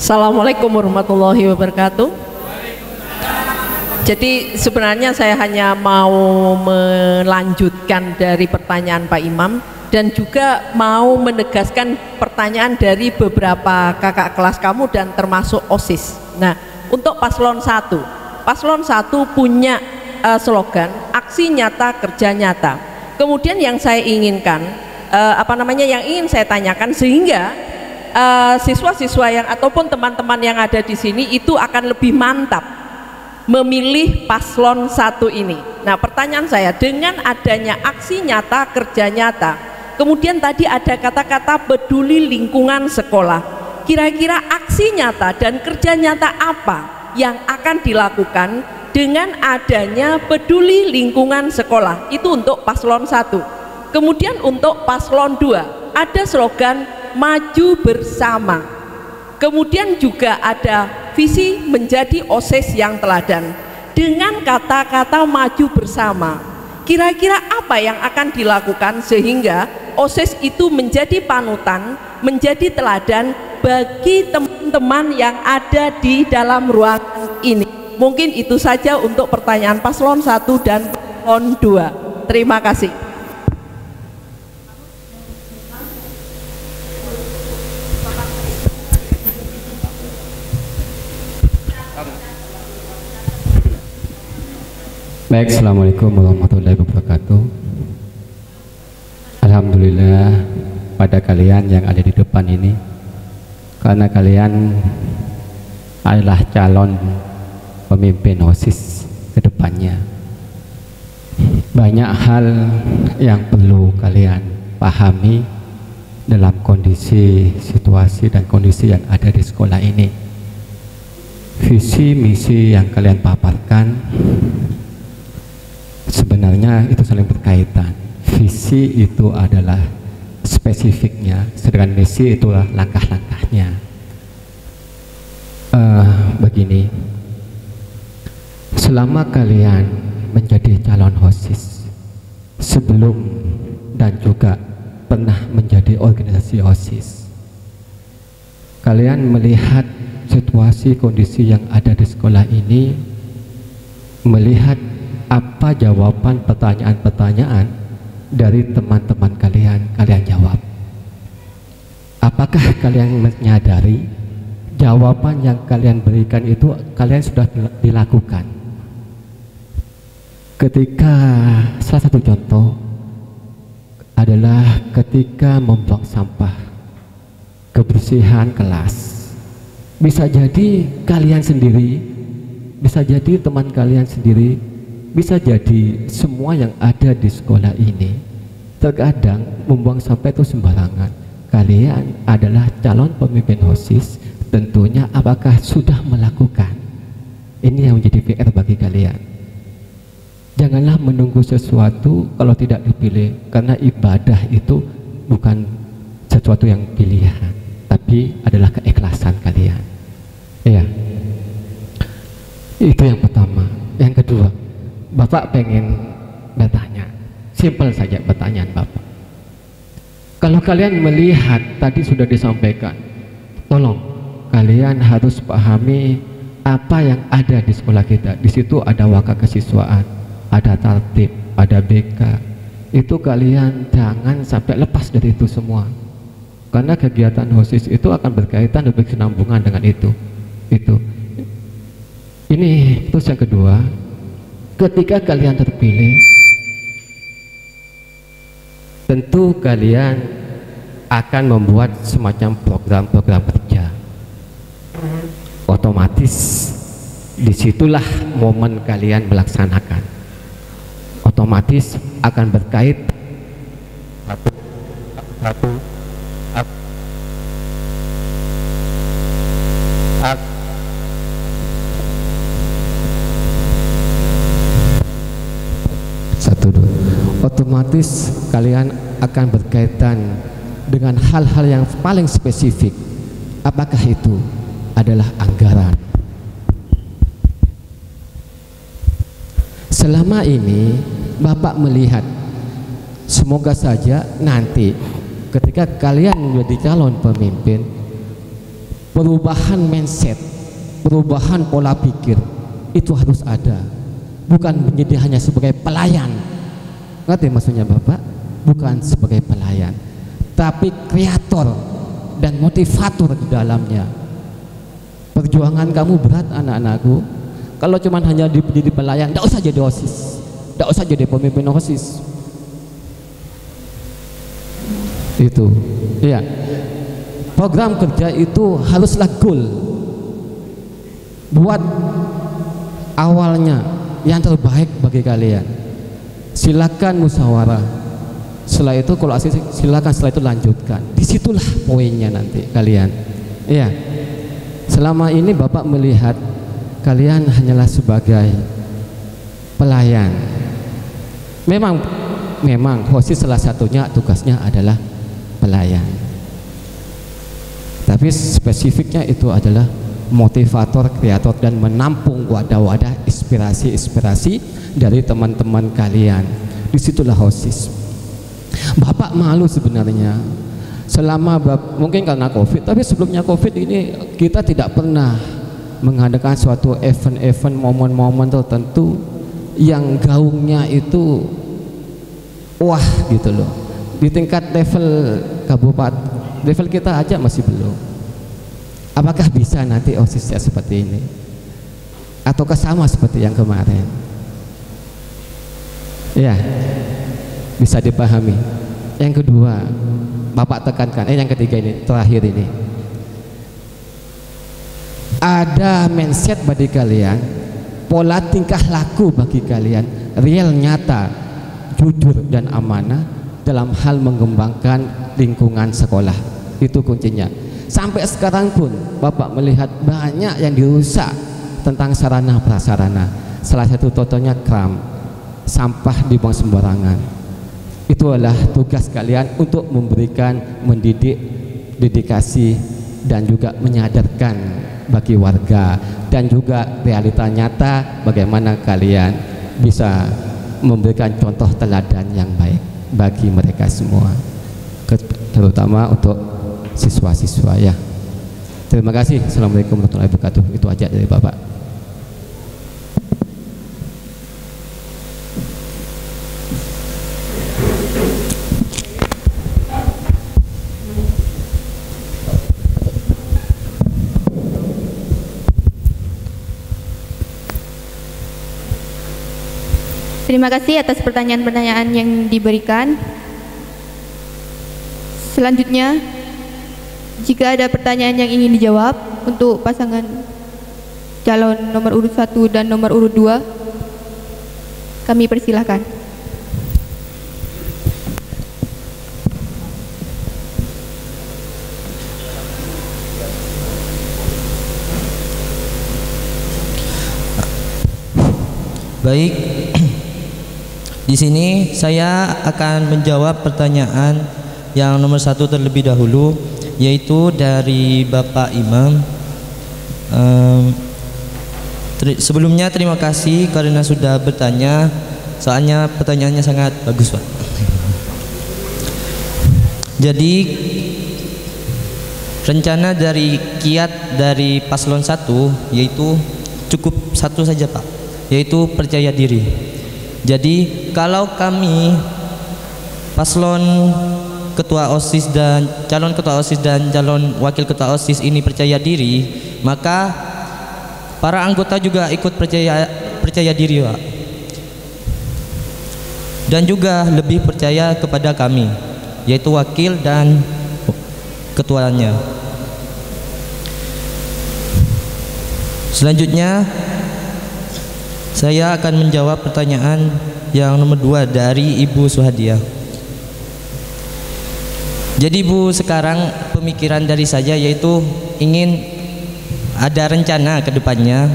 Assalamualaikum warahmatullahi wabarakatuh. Jadi sebenarnya saya hanya mau melanjutkan dari pertanyaan Pak Imam dan juga mau menegaskan pertanyaan dari beberapa kakak kelas kamu dan termasuk OSIS. Nah, untuk paslon 1 punya slogan aksi nyata kerja nyata. Kemudian yang saya inginkan yang ingin saya tanyakan sehingga siswa-siswa yang ataupun teman-teman yang ada di sini itu akan lebih mantap memilih paslon 1 ini. Nah, pertanyaan saya, dengan adanya aksi nyata kerja nyata, kemudian tadi ada kata-kata peduli lingkungan sekolah, kira-kira aksi nyata dan kerja nyata apa yang akan dilakukan dengan adanya peduli lingkungan sekolah? Itu untuk paslon 1. Kemudian untuk paslon 2 ada slogan maju bersama. Kemudian juga ada visi menjadi OSIS yang teladan. Dengan kata-kata maju bersama, kira-kira apa yang akan dilakukan sehingga OSIS itu menjadi panutan, menjadi teladan bagi teman-teman yang ada di dalam ruangan ini? Mungkin itu saja untuk pertanyaan paslon 1 dan paslon 2. Terima kasih. Baik, Assalamualaikum warahmatullahi wabarakatuh. Alhamdulillah pada kalian yang ada di depan ini, karena kalian adalah calon pemimpin OSIS ke depannya. Banyak hal yang perlu kalian pahami dalam kondisi, situasi dan kondisi yang ada di sekolah ini. Visi misi yang kalian paparkan sebenarnya itu saling berkaitan. Visi itu adalah spesifiknya, sedangkan misi itulah langkah-langkahnya. Begini, selama kalian menjadi calon OSIS, sebelum dan juga pernah menjadi organisasi OSIS, kalian melihat situasi kondisi yang ada di sekolah ini, melihat apa jawaban pertanyaan-pertanyaan dari teman-teman kalian jawab. Apakah kalian menyadari jawaban yang kalian berikan itu kalian sudah dilakukan? Ketika salah satu contoh adalah ketika membuang sampah, kebersihan kelas. Bisa jadi kalian sendiri, bisa jadi teman kalian sendiri, bisa jadi semua yang ada di sekolah ini. Terkadang membuang sampah itu sembarangan. Kalian adalah calon pemimpin OSIS, tentunya apakah sudah melakukan? Ini yang menjadi PR bagi kalian. Janganlah menunggu sesuatu kalau tidak dipilih, karena ibadah itu bukan sesuatu yang pilihan, tapi adalah keikhlasan kalian. Iya, itu yang pertama. Yang kedua, Bapak pengen bertanya, simpel saja pertanyaan Bapak. Kalau kalian melihat tadi sudah disampaikan, tolong kalian harus pahami apa yang ada di sekolah kita. Di situ ada waka kesiswaan, ada tertib, ada BK. Itu kalian jangan sampai lepas dari itu semua, karena kegiatan OSIS itu akan berkaitan dan berkesinambungan dengan itu. Ini terus yang kedua. Ketika kalian terpilih, tentu kalian akan membuat semacam program-program kerja. Otomatis disitulah momen kalian melaksanakan. Otomatis akan berkait otomatis kalian akan berkaitan dengan hal-hal yang paling spesifik. Apakah itu adalah anggaran? Selama ini Bapak melihat, semoga saja nanti ketika kalian menjadi calon pemimpin, perubahan mindset, perubahan pola pikir itu harus ada, bukan menjadi hanya sebagai pelayan. Ngerti maksudnya Bapak? Bukan sebagai pelayan, tapi kreator dan motivator di dalamnya. Perjuangan kamu berat anak-anakku. Kalau cuma hanya jadi pelayan, tidak usah jadi OSIS, tidak usah jadi pemimpin OSIS. Itu, ya. Program kerja itu haruslah goal. Buat awalnya yang terbaik bagi kalian. Silakan musyawarah. Setelah itu kalau asli silakan setelah itu lanjutkan. Disitulah poinnya nanti kalian. Iya. Selama ini Bapak melihat kalian hanyalah sebagai pelayan. Memang OSIS salah satunya tugasnya adalah pelayan. Tapi spesifiknya itu adalah motivator, kreator, dan menampung wadah-wadah inspirasi-inspirasi dari teman-teman kalian. Disitulah OSIS. Bapak malu sebenarnya selama mungkin karena COVID, tapi sebelumnya COVID ini kita tidak pernah mengadakan suatu event-event, momen-momen tertentu yang gaungnya itu wah gitu loh. Di tingkat level kabupaten, level kita aja masih belum. Apakah bisa nanti OSISnya seperti ini? Ataukah sama seperti yang kemarin? Ya, bisa dipahami. Yang kedua, Bapak tekankan, yang ketiga ini, terakhir ini, ada mindset bagi kalian, pola tingkah laku bagi kalian, real, nyata, jujur dan amanah dalam hal mengembangkan lingkungan sekolah. Itu kuncinya. Sampai sekarang pun Bapak melihat banyak yang dirusak tentang sarana prasarana. Salah satu contohnya kram, sampah dibuang sembarangan. Itu adalah tugas kalian untuk memberikan, mendidik, dedikasi, dan juga menyadarkan bagi warga, dan juga realita nyata bagaimana kalian bisa memberikan contoh teladan yang baik bagi mereka semua, terutama untuk siswa-siswa ya. Terima kasih. Assalamualaikum warahmatullahi wabarakatuh. Itu aja dari Bapak. Terima kasih atas pertanyaan-pertanyaan yang diberikan. Selanjutnya, jika ada pertanyaan yang ingin dijawab untuk pasangan calon nomor urut 1 dan nomor urut 2, kami persilahkan. Baik, di sini saya akan menjawab pertanyaan yang nomor 1 terlebih dahulu, yaitu dari Bapak Imam. Sebelumnya terima kasih karena sudah bertanya, soalnya pertanyaannya sangat bagus Pak. Jadi rencana dari kiat dari paslon 1 yaitu cukup satu saja Pak, yaitu percaya diri. Jadi kalau kami paslon ketua OSIS dan calon ketua OSIS dan calon wakil ketua OSIS ini percaya diri, maka para anggota juga ikut percaya diri Pak. Dan juga lebih percaya kepada kami, yaitu wakil dan ketuanya. Selanjutnya saya akan menjawab pertanyaan yang nomor 2 dari Ibu Suhadiah. Jadi Bu, sekarang pemikiran dari saya yaitu ingin ada rencana ke depannya,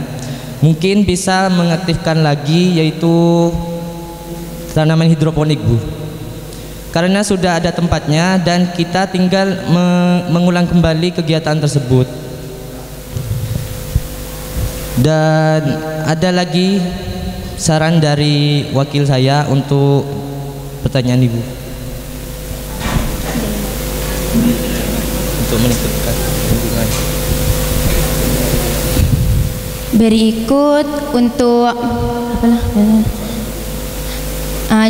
mungkin bisa mengaktifkan lagi yaitu tanaman hidroponik Bu. Karena sudah ada tempatnya dan kita tinggal mengulang kembali kegiatan tersebut. Dan ada lagi saran dari wakil saya untuk pertanyaan Ibu. Untuk meningkatkan hubungan. Berikut untuk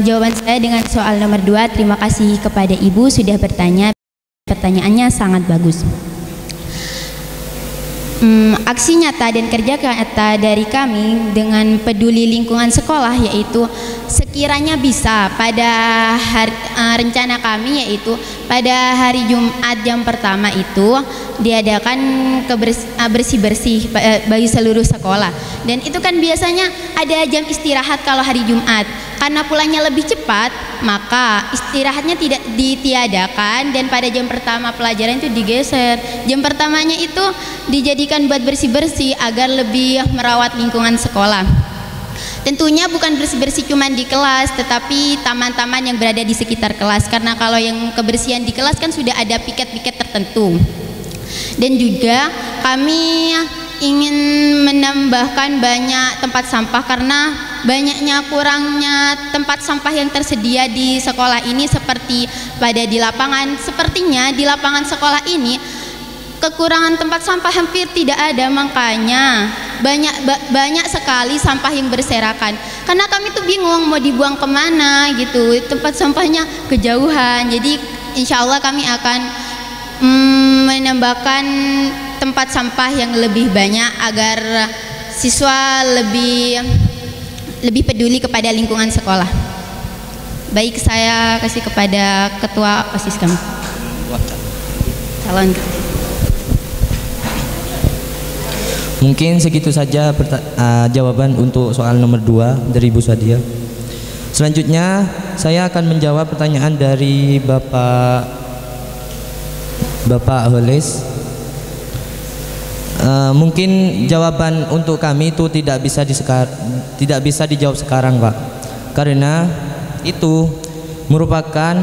jawaban saya dengan soal nomor 2. Terima kasih kepada Ibu sudah bertanya. Pertanyaannya sangat bagus. Aksi nyata dan kerja nyata dari kami dengan peduli lingkungan sekolah, yaitu sekiranya bisa pada rencana kami, yaitu pada hari Jumat jam pertama itu diadakan bersih-bersih bagi seluruh sekolah. Dan itu kan biasanya ada jam istirahat kalau hari Jumat. Karena pulangnya lebih cepat, maka istirahatnya tidak ditiadakan dan pada jam pertama pelajaran itu digeser. Jam pertamanya itu dijadikan buat bersih-bersih agar lebih merawat lingkungan sekolah. Tentunya bukan bersih-bersih cuma di kelas, tetapi taman-taman yang berada di sekitar kelas. Karena kalau yang kebersihan di kelas kan sudah ada piket-piket tertentu. Dan juga kami ingin menambahkan banyak tempat sampah karena banyaknya kurangnya tempat sampah yang tersedia di sekolah ini seperti pada di lapangan. Sepertinya di lapangan sekolah ini kekurangan tempat sampah hampir tidak ada, makanya banyak sekali sampah yang berserakan. Karena kami tuh bingung mau dibuang kemana gitu, tempat sampahnya kejauhan. Jadi insya Allah kami akan menambahkan tempat sampah yang lebih banyak agar siswa lebih peduli kepada lingkungan sekolah. Baik, saya kasih kepada ketua OSIS kami. Calon. Mungkin segitu saja jawaban untuk soal nomor 2 dari Ibu Sadia. Selanjutnya saya akan menjawab pertanyaan dari Bapak Holis. Mungkin jawaban untuk kami itu tidak bisa dijawab sekarang, Pak, karena itu merupakan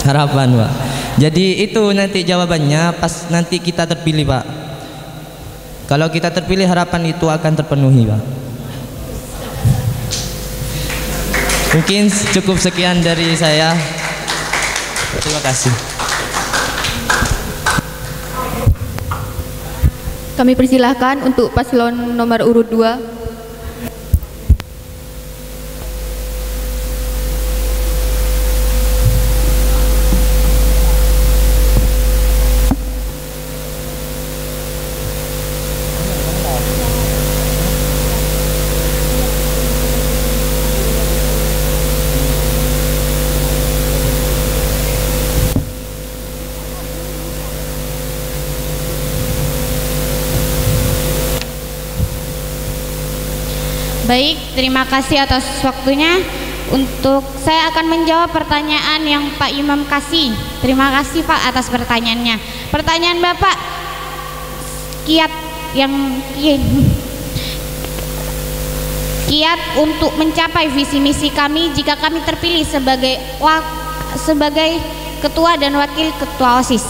harapan, Pak. Jadi itu nanti jawabannya pas nanti kita terpilih, Pak. Kalau kita terpilih, harapan itu akan terpenuhi, Pak. Mungkin cukup sekian dari saya. Terima kasih. Kami persilahkan untuk paslon nomor urut 2. Baik, terima kasih atas waktunya. Untuk saya akan menjawab pertanyaan yang Pak Imam kasih. Terima kasih Pak atas pertanyaannya. Pertanyaan Bapak, kiat untuk mencapai visi misi kami jika kami terpilih sebagai ketua dan wakil ketua OSIS.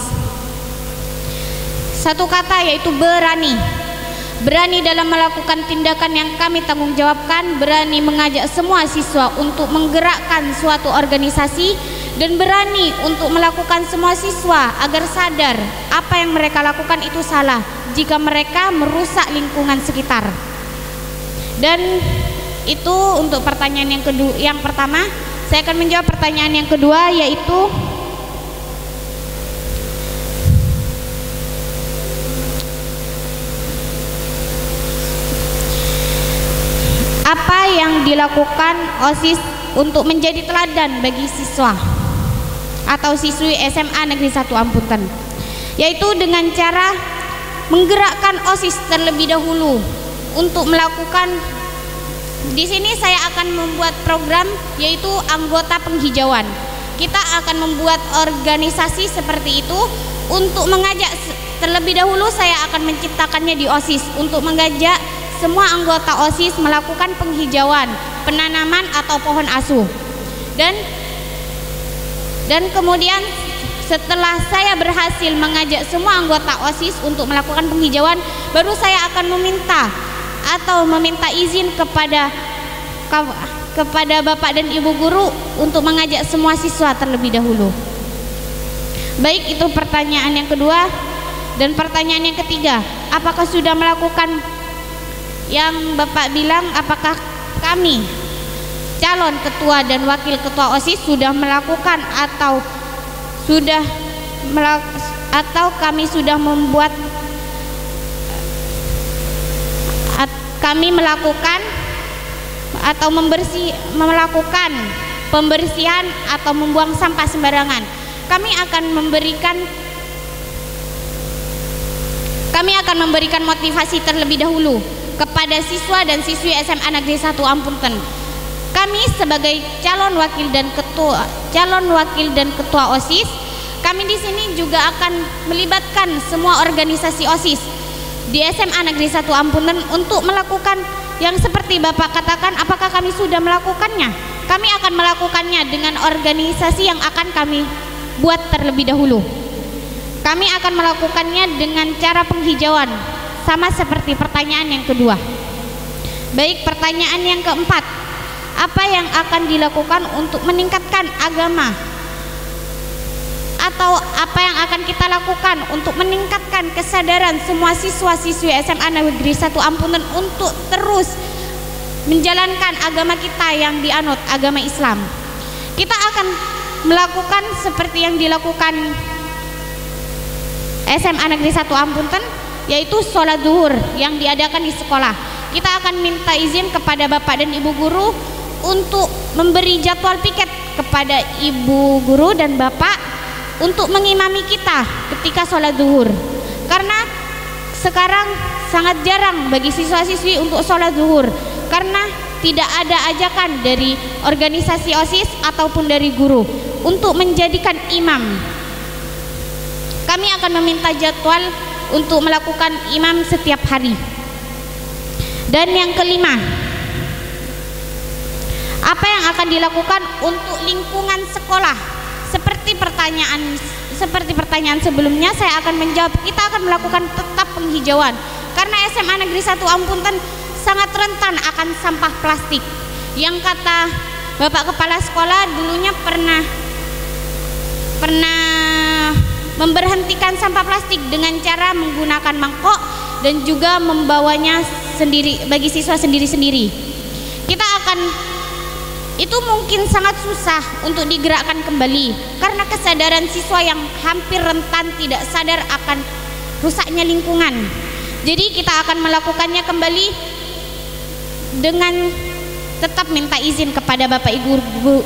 Satu kata, yaitu berani. Berani dalam melakukan tindakan yang kami tanggung jawabkan, berani mengajak semua siswa untuk menggerakkan suatu organisasi, dan berani untuk melakukan semua siswa agar sadar apa yang mereka lakukan itu salah jika mereka merusak lingkungan sekitar. Dan itu untuk pertanyaan yang kedua. Yang pertama, saya akan menjawab pertanyaan yang kedua, yaitu apa yang dilakukan OSIS untuk menjadi teladan bagi siswa atau siswi SMA Negeri 1 Ampunten, yaitu dengan cara menggerakkan OSIS terlebih dahulu untuk melakukan. Di sini saya akan membuat program, yaitu anggota penghijauan. Kita akan membuat organisasi seperti itu untuk mengajak. Terlebih dahulu saya akan menciptakannya di OSIS untuk mengajak semua anggota OSIS melakukan penghijauan, penanaman atau pohon asuh. Dan kemudian setelah saya berhasil mengajak semua anggota OSIS untuk melakukan penghijauan, baru saya akan meminta izin kepada Bapak dan Ibu guru untuk mengajak semua siswa terlebih dahulu. Baik, itu pertanyaan yang kedua. Dan pertanyaan yang ketiga, apakah sudah melakukan yang Bapak bilang, apakah kami calon ketua dan wakil ketua OSIS sudah melakukan atau kami sudah membuat kami melakukan atau melakukan pembersihan atau membuang sampah sembarangan. Kami akan memberikan motivasi terlebih dahulu kepada siswa dan siswi SMA Negeri 1 Ampunten. Kami sebagai calon wakil dan ketua OSIS, kami di sini juga akan melibatkan semua organisasi OSIS di SMA Negeri 1 Ampunten untuk melakukan yang seperti Bapak katakan. Apakah kami sudah melakukannya? Kami akan melakukannya dengan organisasi yang akan kami buat terlebih dahulu. Kami akan melakukannya dengan cara penghijauan, sama seperti pertanyaan yang kedua. Baik, pertanyaan yang keempat, apa yang akan dilakukan untuk meningkatkan agama? Atau apa yang akan kita lakukan untuk meningkatkan kesadaran semua siswa-siswi SMA Negeri 1 Ampunten untuk terus menjalankan agama kita yang dianut, agama Islam? Kita akan melakukan seperti yang dilakukan SMA Negeri 1 Ampunten, yaitu sholat zuhur yang diadakan di sekolah. Kita akan minta izin kepada Bapak dan Ibu guru untuk memberi jadwal piket kepada Ibu guru dan Bapak untuk mengimami kita ketika sholat zuhur, karena sekarang sangat jarang bagi siswa-siswi untuk sholat zuhur karena tidak ada ajakan dari organisasi OSIS ataupun dari guru untuk menjadikan imam. Kami akan meminta jadwal untuk melakukan imam setiap hari. Dan yang kelima, apa yang akan dilakukan untuk lingkungan sekolah? Seperti pertanyaan sebelumnya, saya akan menjawab, kita akan melakukan tetap penghijauan karena SMA Negeri 1 Ampunten sangat rentan akan sampah plastik. Yang kata Bapak Kepala Sekolah dulunya pernah memberhentikan sampah plastik dengan cara menggunakan mangkok dan juga membawanya sendiri bagi siswa sendiri-sendiri. Itu mungkin sangat susah untuk digerakkan kembali karena kesadaran siswa yang hampir rentan tidak sadar akan rusaknya lingkungan. Jadi kita akan melakukannya kembali dengan tetap minta izin kepada Bapak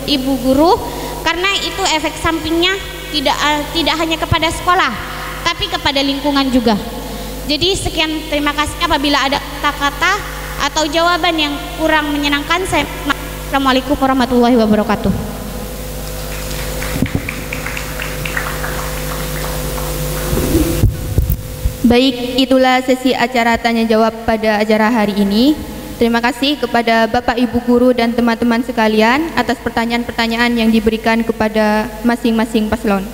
Ibu guru, karena itu efek sampingnya tidak hanya kepada sekolah tapi kepada lingkungan juga. Jadi sekian, terima kasih. Apabila ada kata-kata atau jawaban yang kurang menyenangkan, saya Assalamualaikum warahmatullahi wabarakatuh. Baik, itulah sesi acara tanya jawab pada acara hari ini. Terima kasih kepada Bapak Ibu guru dan teman-teman sekalian atas pertanyaan-pertanyaan yang diberikan kepada masing-masing paslon.